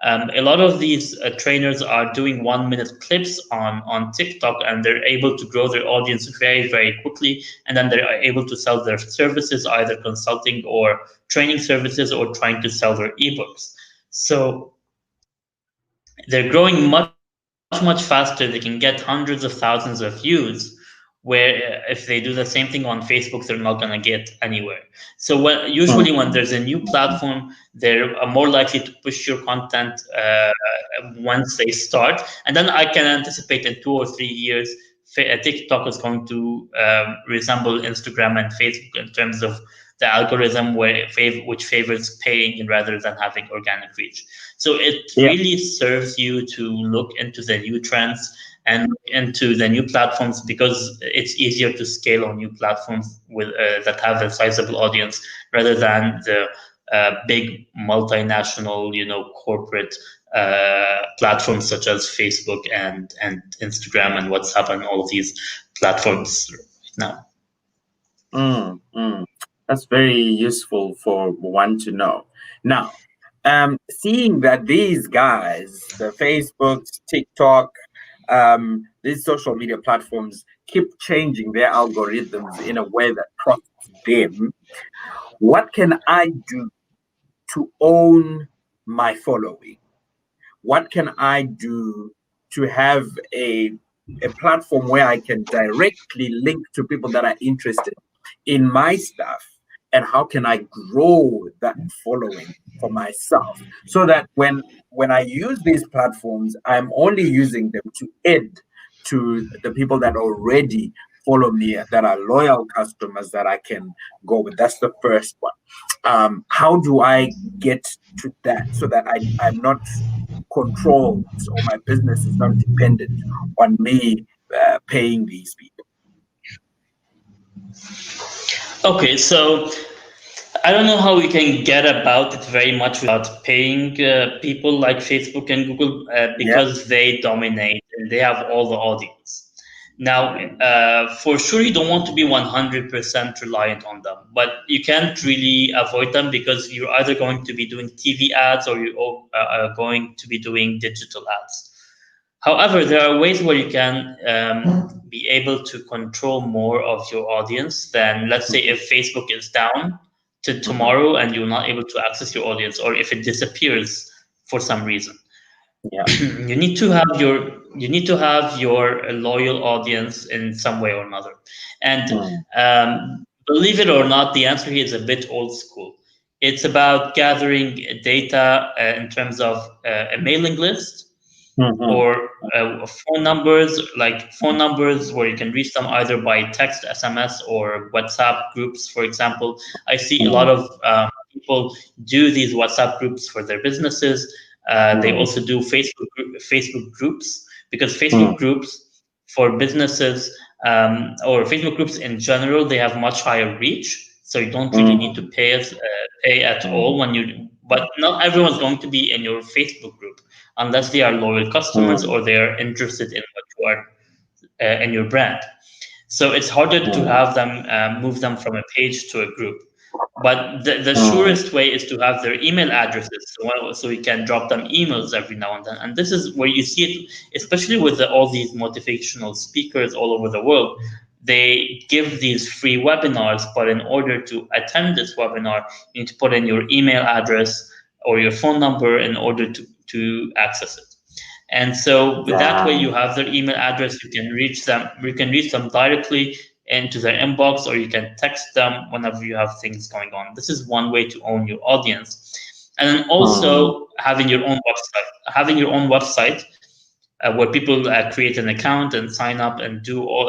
A lot of these trainers are doing 1 minute clips on TikTok, and they're able to grow their audience very, very quickly. And then they're able to sell their services, either consulting or training services, or trying to sell their ebooks. So they're growing much faster. They can get hundreds of thousands of views, where if they do the same thing on Facebook, they're not going to get anywhere. So usually when there's a new platform, they're more likely to push your content once they start, and then I can anticipate in 2 or 3 years TikTok is going to resemble Instagram and Facebook in terms of the algorithm which favors paying rather than having organic reach. So it
Yeah.
really serves you to look into the new trends and into the new platforms because it's easier to scale on new platforms with that have a sizable audience rather than the big multinational, corporate platforms such as Facebook and Instagram and WhatsApp and all of these platforms right now.
Mm, mm. That's very useful for one to know. Now, seeing that these guys, the Facebooks, TikTok, these social media platforms keep changing their algorithms in a way that profits them, what can I do to own my following? What can I do to have a platform where I can directly link to people that are interested in my stuff? And how can I grow that following for myself so that when I use these platforms, I'm only using them to add to the people that already follow me, that are loyal customers that I can go with. That's the first one. How do I get to that so that I'm not controlled or my business is not dependent on me paying these people?
Okay, so I don't know how we can get about it very much without paying people like Facebook and Google
Yeah.
because they dominate and they have all the audience. Now, for sure, you don't want to be 100% reliant on them, but you can't really avoid them because you're either going to be doing TV ads or you're going to be doing digital ads. However, there are ways where you can be able to control more of your audience than, let's say, if Facebook is down to
Mhm.
tomorrow and you're not able to access your audience, or if it disappears for some reason.
Yeah.
You need to have your loyal audience in some way or another. And
Mm.
believe it or not, the answer here is a bit old school. It's about gathering data in terms of a mailing list
Mhm.
or phone numbers, like phone numbers where you can reach them either by text, SMS, or WhatsApp groups, for example. I see a lot
Mm.
of people do these WhatsApp groups for their businesses. They
Mm.
also do Facebook groups because Facebook
Mm.
groups for businesses or Facebook groups in general, they have much higher reach. So you don't really need to
Mm.
pay at all
Mm.
when you. But not everyone's going to be in your Facebook group unless they are loyal customers
Mm.
or they are interested in what you are in your brand. So it's harder to
Mm.
have them move them from a page to a group. But the
Mm.
surest way is to have their email addresses so you can drop them emails every now and then. And this is where you see it, especially with all these motivational speakers all over the world. They give these free webinars, but in order to attend this webinar, you need to put in your email address or your phone number in order to access it. And so with that way,
Yeah.
you have their email address. You can reach them. You can reach them directly into their inbox, or you can text them whenever you have things going on. This is one way to own your audience, and then
Mm.
also having your own website. Having your own website where people create an account and sign up and do all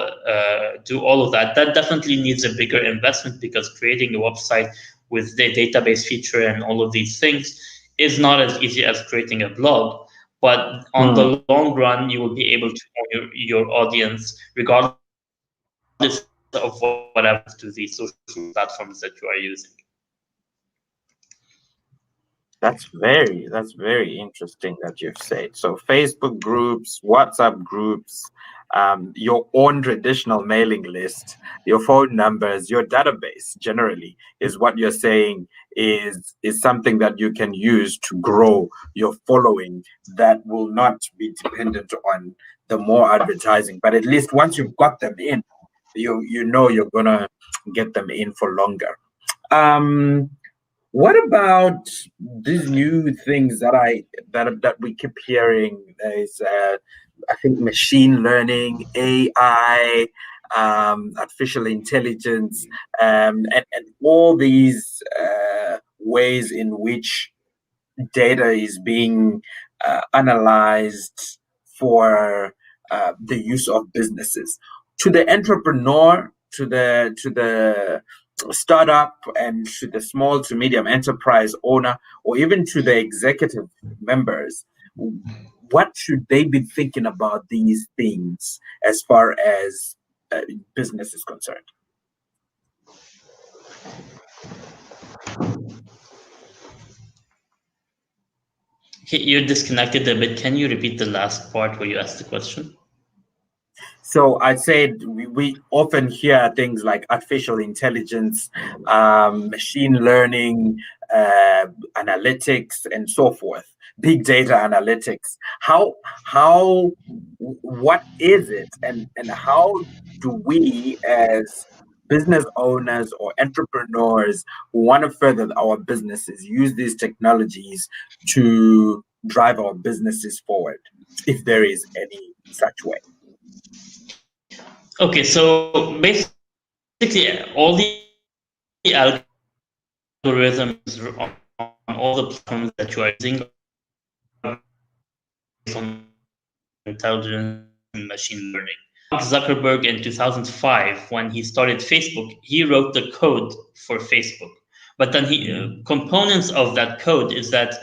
of that. That definitely needs a bigger investment because creating a website with the database feature and all of these things is not as easy as creating a blog. But on the
Mm.
long run, you will be able to own your audience regardless of whatever happens to the social media platforms that you are using.
That's very interesting that you've said. So Facebook groups, WhatsApp groups, your own traditional mailing list, your phone numbers, your database generally is what you're saying is something that you can use to grow your following that will not be dependent on the more advertising. But at least once you've got them in, you know you're gonna get them in for longer. Um, what about these new things that we keep hearing? There's, I think, machine learning, AI, artificial intelligence, and all these ways in which data is being analyzed for the use of businesses. To the entrepreneur, to the startup, and to the small to medium enterprise owner, or even to the executive members, what should they be thinking about these things as far as business is concerned?
You're disconnected a bit. Can you repeat the last part where you asked the question?
So I'd say we often hear things like artificial intelligence, machine learning, analytics, and so forth, big data analytics. What is it, and how do we as business owners or entrepreneurs who want to further our businesses use these technologies to drive our businesses forward, if there is any such way?
Okay, so basically, all the algorithms on all the platforms that you are using are based on artificial intelligence and machine learning. Mark Zuckerberg in 2005, when he started Facebook, he wrote the code for Facebook. But then components of that code is that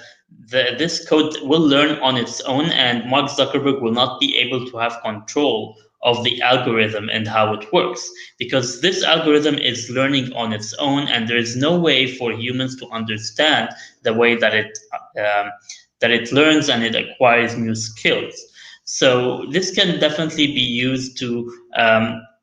this code will learn on its own, and Mark Zuckerberg will not be able to have control of the algorithm and how it works, because this algorithm is learning on its own, and there is no way for humans to understand the way um, that it learns and it acquires new skills. So this can definitely be used to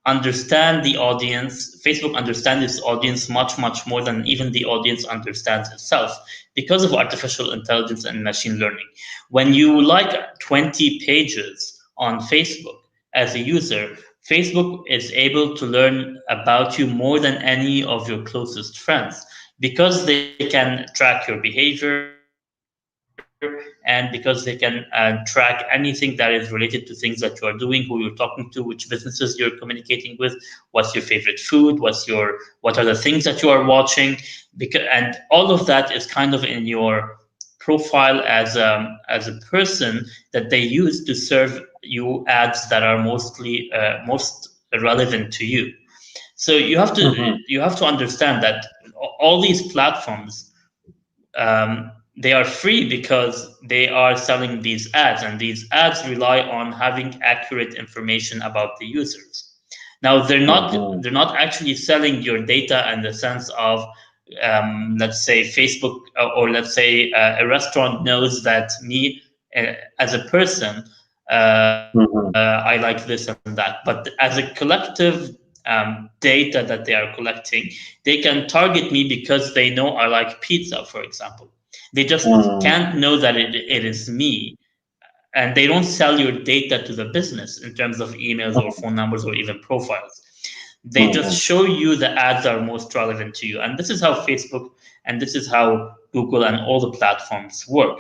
understand the audience. Facebook understands its audience much, much more than even the audience understands itself, because of artificial intelligence and machine learning. When you like 20 pages on Facebook as a user, Facebook is able to learn about you more than any of your closest friends, because they can track your behavior, and because they can track anything that is related to things that you are doing, who you're talking to, which businesses you're communicating with, what's your favorite food, what are the things that you are watching, and all of that is kind of in your profile as a person that they use to serve you ads that are most relevant to you. So you have to understand that all these platforms, they are free because they are selling these ads, and these ads rely on having accurate information about the users. Now they're not actually selling your data in the sense of, let's say Facebook, or let's say a restaurant knows that me, as a person, I like this and that. But as a collective data that they are collecting, they can target me because they know I like pizza, for example. They just can't know that it is me, and they don't sell your data to the business in terms of emails or phone numbers or even profiles. They just show you the ads that are most relevant to you. And this is how Facebook and this is how Google and all the platforms work.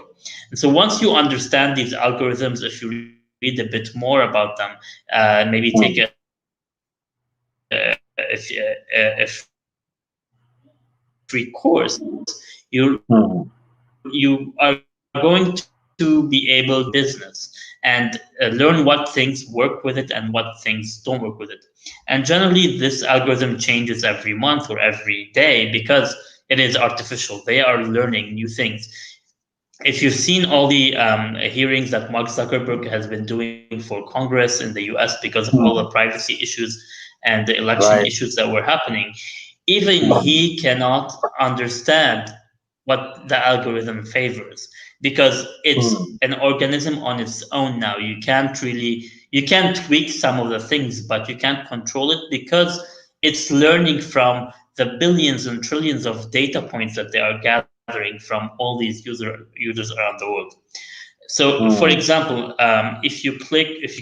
And so once you understand these algorithms, if you read a bit more about them, maybe take a free course, you are going to be able to business and learn what things work with it and what things don't work with it. And generally, this algorithm changes every month or every day because it is artificial. They are learning new things. If you've seen all the hearings that Mark Zuckerberg has been doing for Congress in the US because of all the privacy issues and the election
Right.
issues that were happening, even he cannot understand what the algorithm favors, because it's an organism on its own now. You can tweak some of the things, but you can't control it because it's learning from the billions and trillions of data points that they are gathering from all these users around the world. So, for example, if you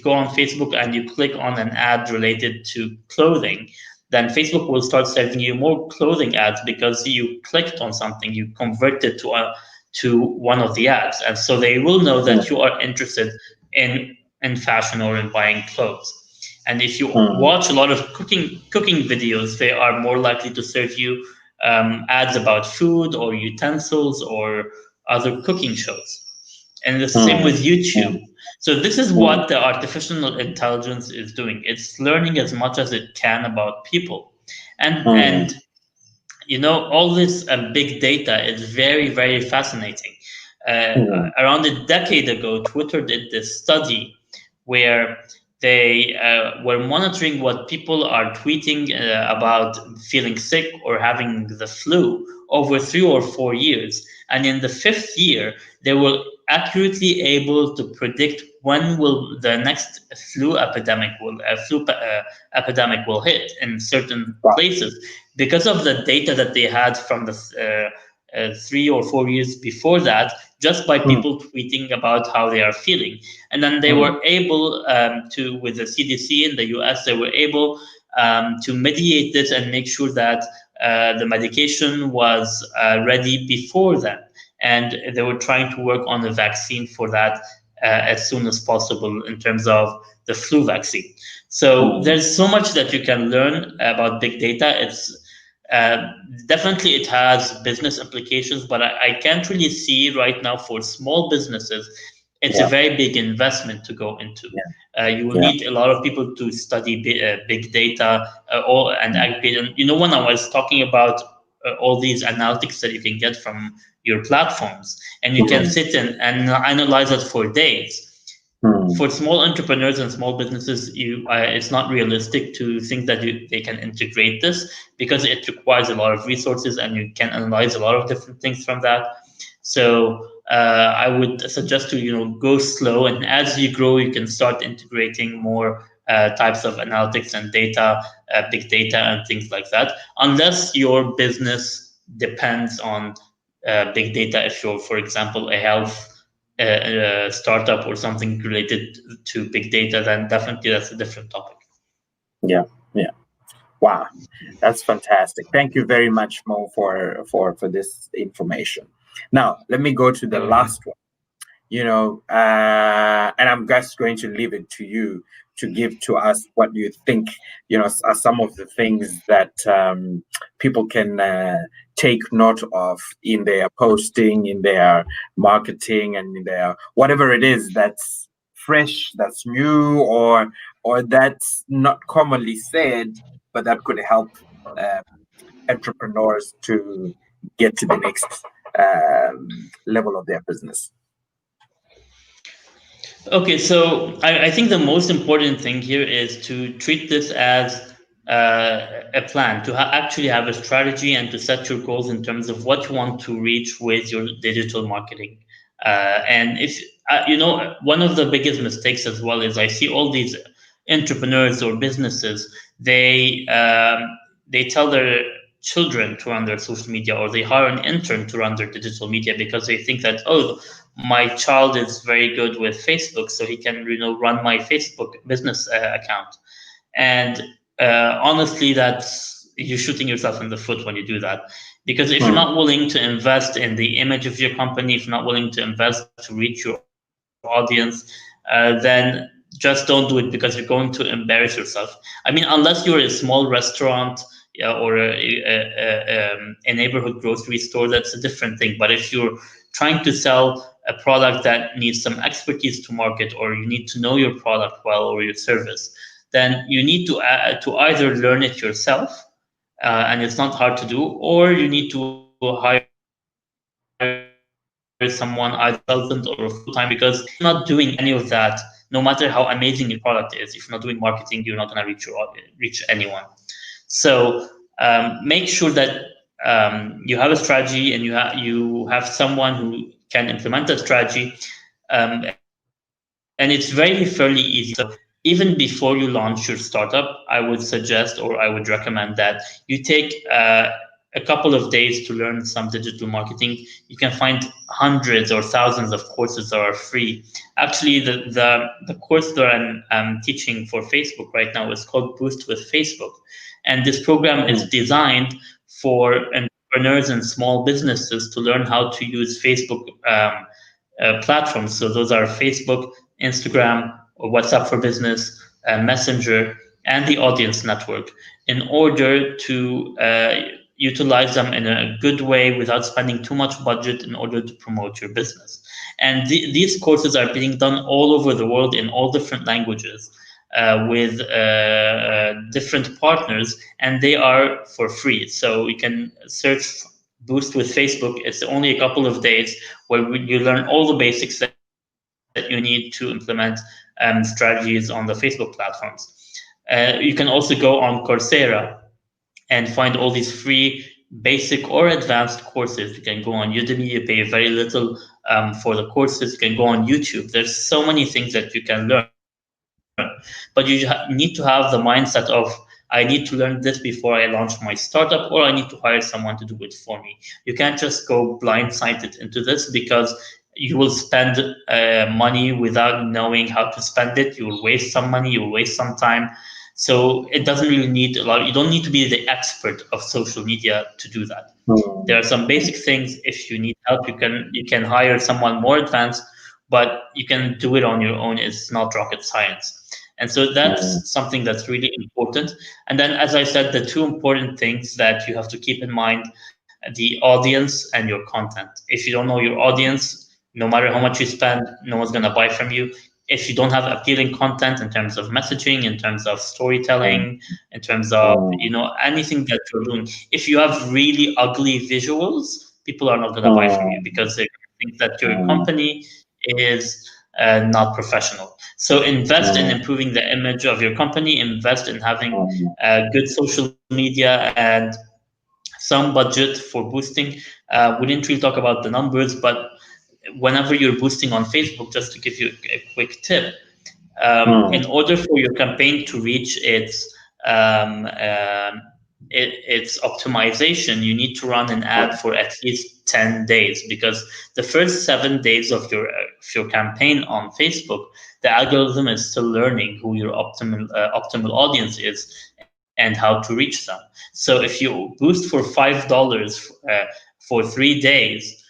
go on Facebook and you click on an ad related to clothing, then Facebook will start serving you more clothing ads because you clicked on something, you converted to one of the ads, and so they will know that you are interested in fashion or in buying clothes. And if you watch a lot of cooking videos, they are more likely to serve you ads about food or utensils or other cooking shows. And the same with
mm,
YouTube.
mm,
So this is
mm,
what the artificial intelligence is doing. It's learning as much as it can about people, and
mm,
all this big data is very, very fascinating. Uh,
mm,
Around a decade ago, Twitter did this study where they were monitoring what people are tweeting about feeling sick or having the flu over 3 or 4 years. And in the fifth year, they were accurately able to predict when will the next flu epidemic will hit in certain
wow,
places because of the data that they had from the 3 or 4 years before that, just by
mm,
people tweeting about how they are feeling. And then they
mm,
were able to, with the CDC in the US, they were able to mediate this and make sure that the medication was ready before then. And they were trying to work on a vaccine for that as soon as possible in terms of the flu vaccine. So
mm,
there's so much that you can learn about big data. It's uh, Definitely it has business implications, but I can't really see right now for small businesses. It's a
yeah,
very big investment to go into.
yeah,
You will
yeah,
need a lot of people to study big data and
mm,
aggregate. And when I was talking about all these analytics that you can get from your platforms, and you can
mm,
sit and analyze it for days.
mm,
For small entrepreneurs and small businesses, it's not realistic to think that they can integrate this because it requires a lot of resources and you can analyze a lot of different things from that. So I would suggest to go slow, and as you grow, you can start integrating more types of analytics and data, big data, and things like that. Unless your business depends on big data, if you're, for example, a health startup or something related to big data, then definitely that's a different topic.
yeah, yeah. Wow, that's fantastic. Thank you very much, Mo, for this information. Now, let me go to the last one. And I'm just going to leave it to you to give to us what you think, are some of the things that people can take note of in their posting, in their marketing, and in their whatever it is that's fresh, that's new, or that's not commonly said, but that could help um, entrepreneurs to get to the next level of their business.
Okay, so I think the most important thing here is to treat this as a plan, to actually have a strategy and to set your goals in terms of what you want to reach with your digital marketing. And if one of the biggest mistakes as well is I see all these entrepreneurs or businesses, they tell their children to run their social media, or they hire an intern to run their digital media because they think that, oh, my child is very good with Facebook, so he can run my Facebook business account. And honestly, that's you're shooting yourself in the foot when you do that, because if you're
Hmm.
not willing to invest in the image of your company, if you're not willing to invest to reach your audience, then just don't do it, because you're going to embarrass yourself. I mean, unless you're a small restaurant, yeah, or a neighborhood grocery store, that's a different thing. But if you're trying to sell a product that needs some expertise to market, or you need to know your product well or your service, then you need to either learn it yourself, and it's not hard to do, or you need to hire someone, either a consultant or a full-time, because if you're not doing any of that, no matter how amazing your product is, if you're not doing marketing, you're not going to reach anyone. So make sure that you have a strategy, and you have someone who can implement that strategy, and it's very fairly easy. So even before you launch your startup, I would suggest, or I would recommend, that you take a couple of days to learn some digital marketing. You can find hundreds or thousands of courses that are free. Actually, the course that I'm teaching for Facebook right now is called Boost with Facebook, and this program is
Hmm.
designed for entrepreneurs and small businesses to learn how to use Facebook platforms. So those are Facebook, Instagram, or WhatsApp for Business, Messenger, and the Audience Network, in order to utilize them in a good way without spending too much budget in order to promote your business. And these courses are being done all over the world in all different languages, with different partners, and they are for free. So you can search Boost with Facebook. It's only a couple of days where you learn all the basics that you need to implement strategies on the Facebook platforms. You can also go on Coursera and find all these free basic or advanced courses. You can go on Udemy, you pay very little for the courses. You can go on YouTube. There's so many things that you can learn, but you need to have the mindset of, I need to learn this before I launch my startup, or I need to hire someone to do it for me. You can't just go blindsided into this, because you will spend money without knowing how to spend it. You will waste some money, you will waste some time. So it doesn't really need a lot. You don't need to be the expert of social media to do that. There are some basic things. If you need help, you can hire someone more advanced, but you can do it on your own. It's not rocket science. And so that's something that's really important. And then, as I said, the two important things that you have to keep in mind: the audience and your content. If you don't know your audience, no matter how much you spend, no one's going to buy from you. If you don't have appealing content in terms of messaging, in terms of storytelling, in terms of anything that you're doing, if you have really ugly visuals, people are not going to buy from you, because they think that your company is not professional. So invest in improving the image of your company, invest in having good social media, and some budget for boosting. We didn't really talk about the numbers, but whenever you're boosting on Facebook, just to give you a quick tip, in order for your campaign to reach its optimization, you need to run an ad for at least 10 days, because the first 7 days of your campaign on Facebook, the algorithm is still learning who your optimal audience is and how to reach them. So if you boost for $5 for 3 days,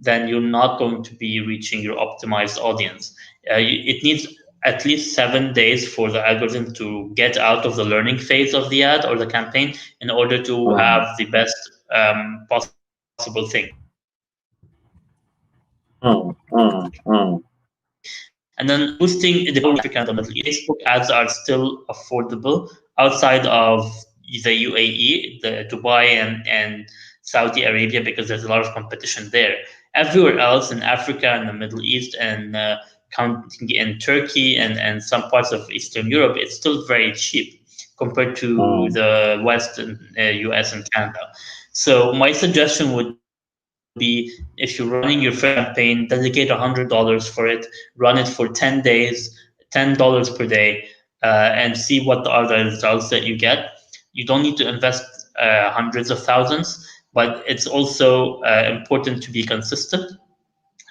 then you're not going to be reaching your optimized audience. It needs at least 7 days for the algorithm to get out of the learning phase of the ad or the campaign, in order to have the best possible thing. And then boosting, it depends on Africa and the Middle East. Facebook ads are still affordable outside of the UAE, the Dubai, and Saudi Arabia, because there's a lot of competition there. Everywhere else in Africa and the Middle East, and counting in Turkey and some parts of Eastern Europe, it's still very cheap compared to the West and US and Canada. So my suggestion would be, if you're running your first campaign, dedicate $100 for it, run it for 10 days, $10 per day, and see what are the results that you get. You don't need to invest hundreds of thousands, but it's also important to be consistent.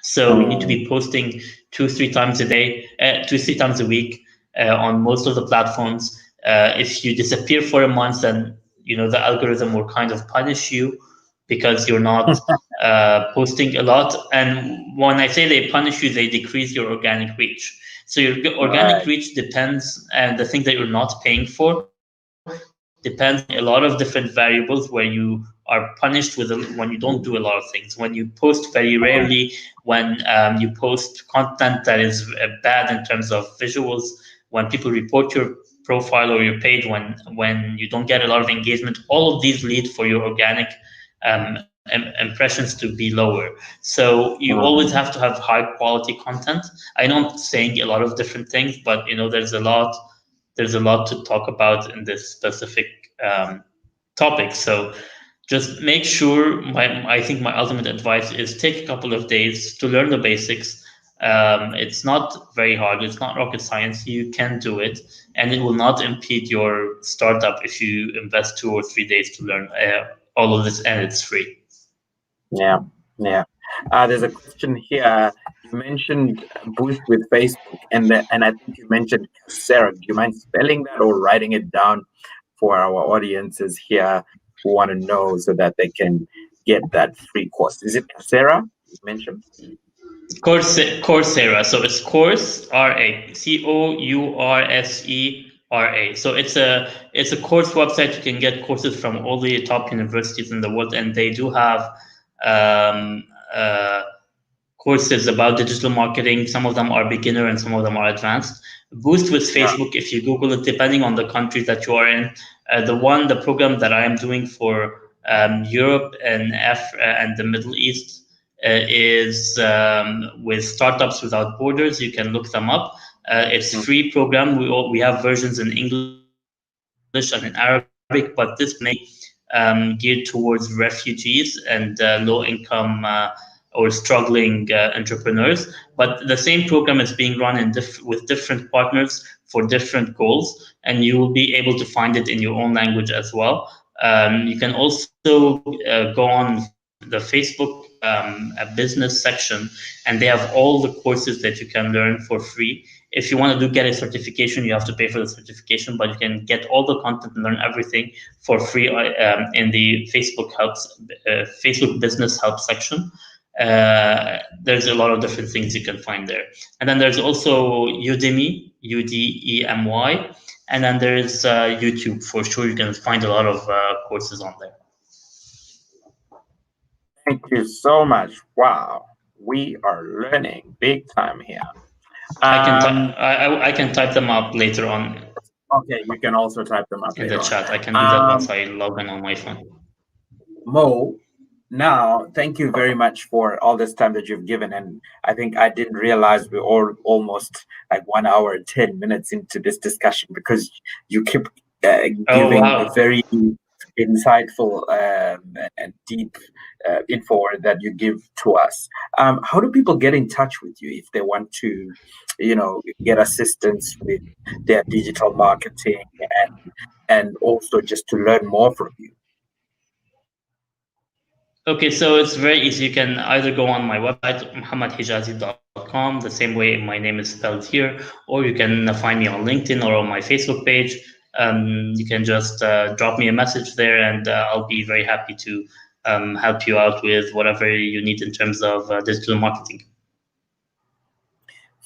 So you need to be posting 2, 3 times a day, 2, 3 times a week, on most of the platforms. If you disappear for a month, then the algorithm will kind of punish you, because you're not posting a lot. And when I say they punish you, they decrease your organic reach. So your organic reach depends, and the thing that you're not paying for depends on a lot of different variables, where you are punished when you don't do a lot of things, when you post very rarely, when you post content that is bad in terms of visuals, when people report your profile or your page, when you don't get a lot of engagement. All of these lead for your organic impressions to be lower. So you always have to have high quality content. I know I'm saying a lot of different things, but there's a lot to talk about in this specific topic. So just make sure, I think my ultimate advice is, take a couple of days to learn the basics. It's not very hard, it's not rocket science. You can do it, and it will not impede your startup if you invest 2 or 3 days to learn all of this, and it's free.
Yeah, yeah. There's a question here. You mentioned Boost with Facebook, and I think you mentioned Sarah. Do you mind spelling that or writing it down for our audiences here who want to know, so that they can get that free course? Is it Sarah you mentioned?
Coursera. So it's course, Course. RA. So it's a course website. You can get courses from all the top universities in the world, and they do have um, uh, courses about digital marketing. Some of them are beginner and some of them are advanced. Boost with
Yeah.
Facebook, if you Google it, depending on the country that you are in. The program that I am doing for Europe and the Middle East is with Startups Without Borders. You can look them up. It's
Mm.
free program. We have versions in English and in Arabic, but this mainly geared towards refugees and low income or struggling entrepreneurs. But the same program is being run with different partners for different goals, and you will be able to find it in your own language as well. You can also go on the Facebook a business section, and they have all the courses that you can learn for free. If you want to get a certification, you have to pay for the certification, but you can get all the content and learn everything for free in the Facebook Business Help section. There's a lot of different things you can find there, and then there's also Udemy, Udemy, and then there's YouTube. For sure, you can find a lot of courses on there.
Thank you so much. Wow, we are learning big time here. Um,
I can type them up later on
okay, you can also type them up
in the
later on.
chat. I can do that once
Um,
I log in on my phone.
Mo, now, thank you very much for all this time that you've given. And I think I didn't realize we're all almost like 1 hour and 10 minutes into this discussion because you keep
Oh
giving a
wow.
very insightful and deep info that you give to us. How do people get in touch with you if they want to, get assistance with their digital marketing and also just to learn more from you?
Okay, so it's very easy. You can either go on my website, mohammadhijazi.com, the same way my name is spelled here, or you can find me on LinkedIn or on my Facebook page. You can just drop me a message there, and I'll be very happy to help you out with whatever you need in terms of digital marketing.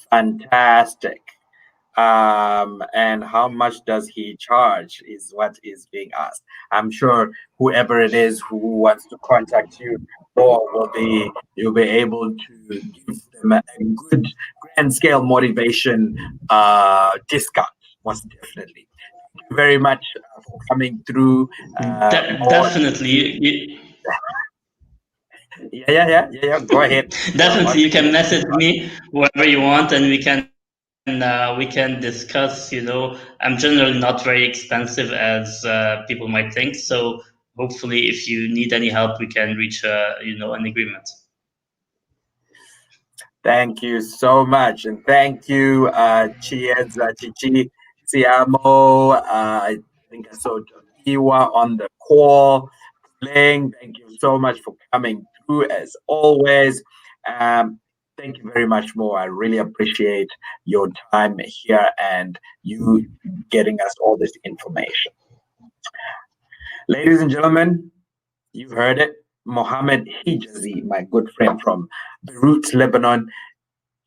Fantastic. And how much does he charge is what is being asked. I'm sure whoever it is who wants to contact you or you'll be able to give them a good grand scale motivation discount, most definitely. Thank you very much for coming through. More,
Definitely,
yeah. Go ahead. Go
definitely,
on.
you can message me wherever you want, and we can discuss. I'm generally not very expensive as people might think. So hopefully, if you need any help, we can reach an agreement.
Thank you so much. And thank you, Chiedza Chichi Siamo. I think I saw Iwa on the call playing. Thank you so much for coming through as always. Um, thank you very much, Mo. I really appreciate your time here and you getting us all this information. Ladies and gentlemen, you've heard it. Mohammad Hijazi, my good friend from Beirut, Lebanon,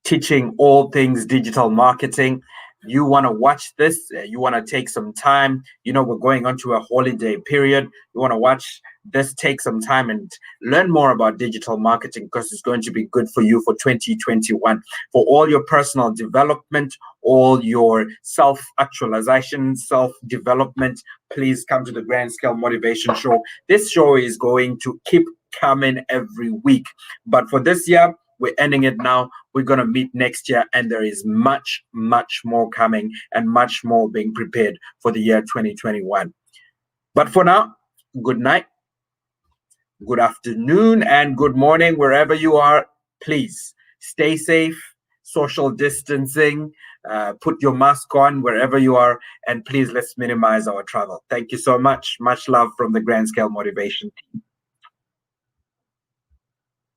teaching all things digital marketing. You want to watch this, you want to take some time, we're going on to a holiday period. You want to watch this, take some time and learn more about digital marketing because it's going to be good for you for 2021 for all your personal development, all your self actualization, self development. Please come to the Grand Scale Motivation Show. This show is going to keep coming every week, but for this year we're ending it now. We're going to meet next year, and there is much, much more coming and much more being prepared for the year 2021. But for now, good night, good afternoon, and good morning, wherever you are. Please stay safe, social distancing, put your mask on wherever you are, and please let's minimize our travel. Thank you so much. Much love from the Grand Scale Motivation team.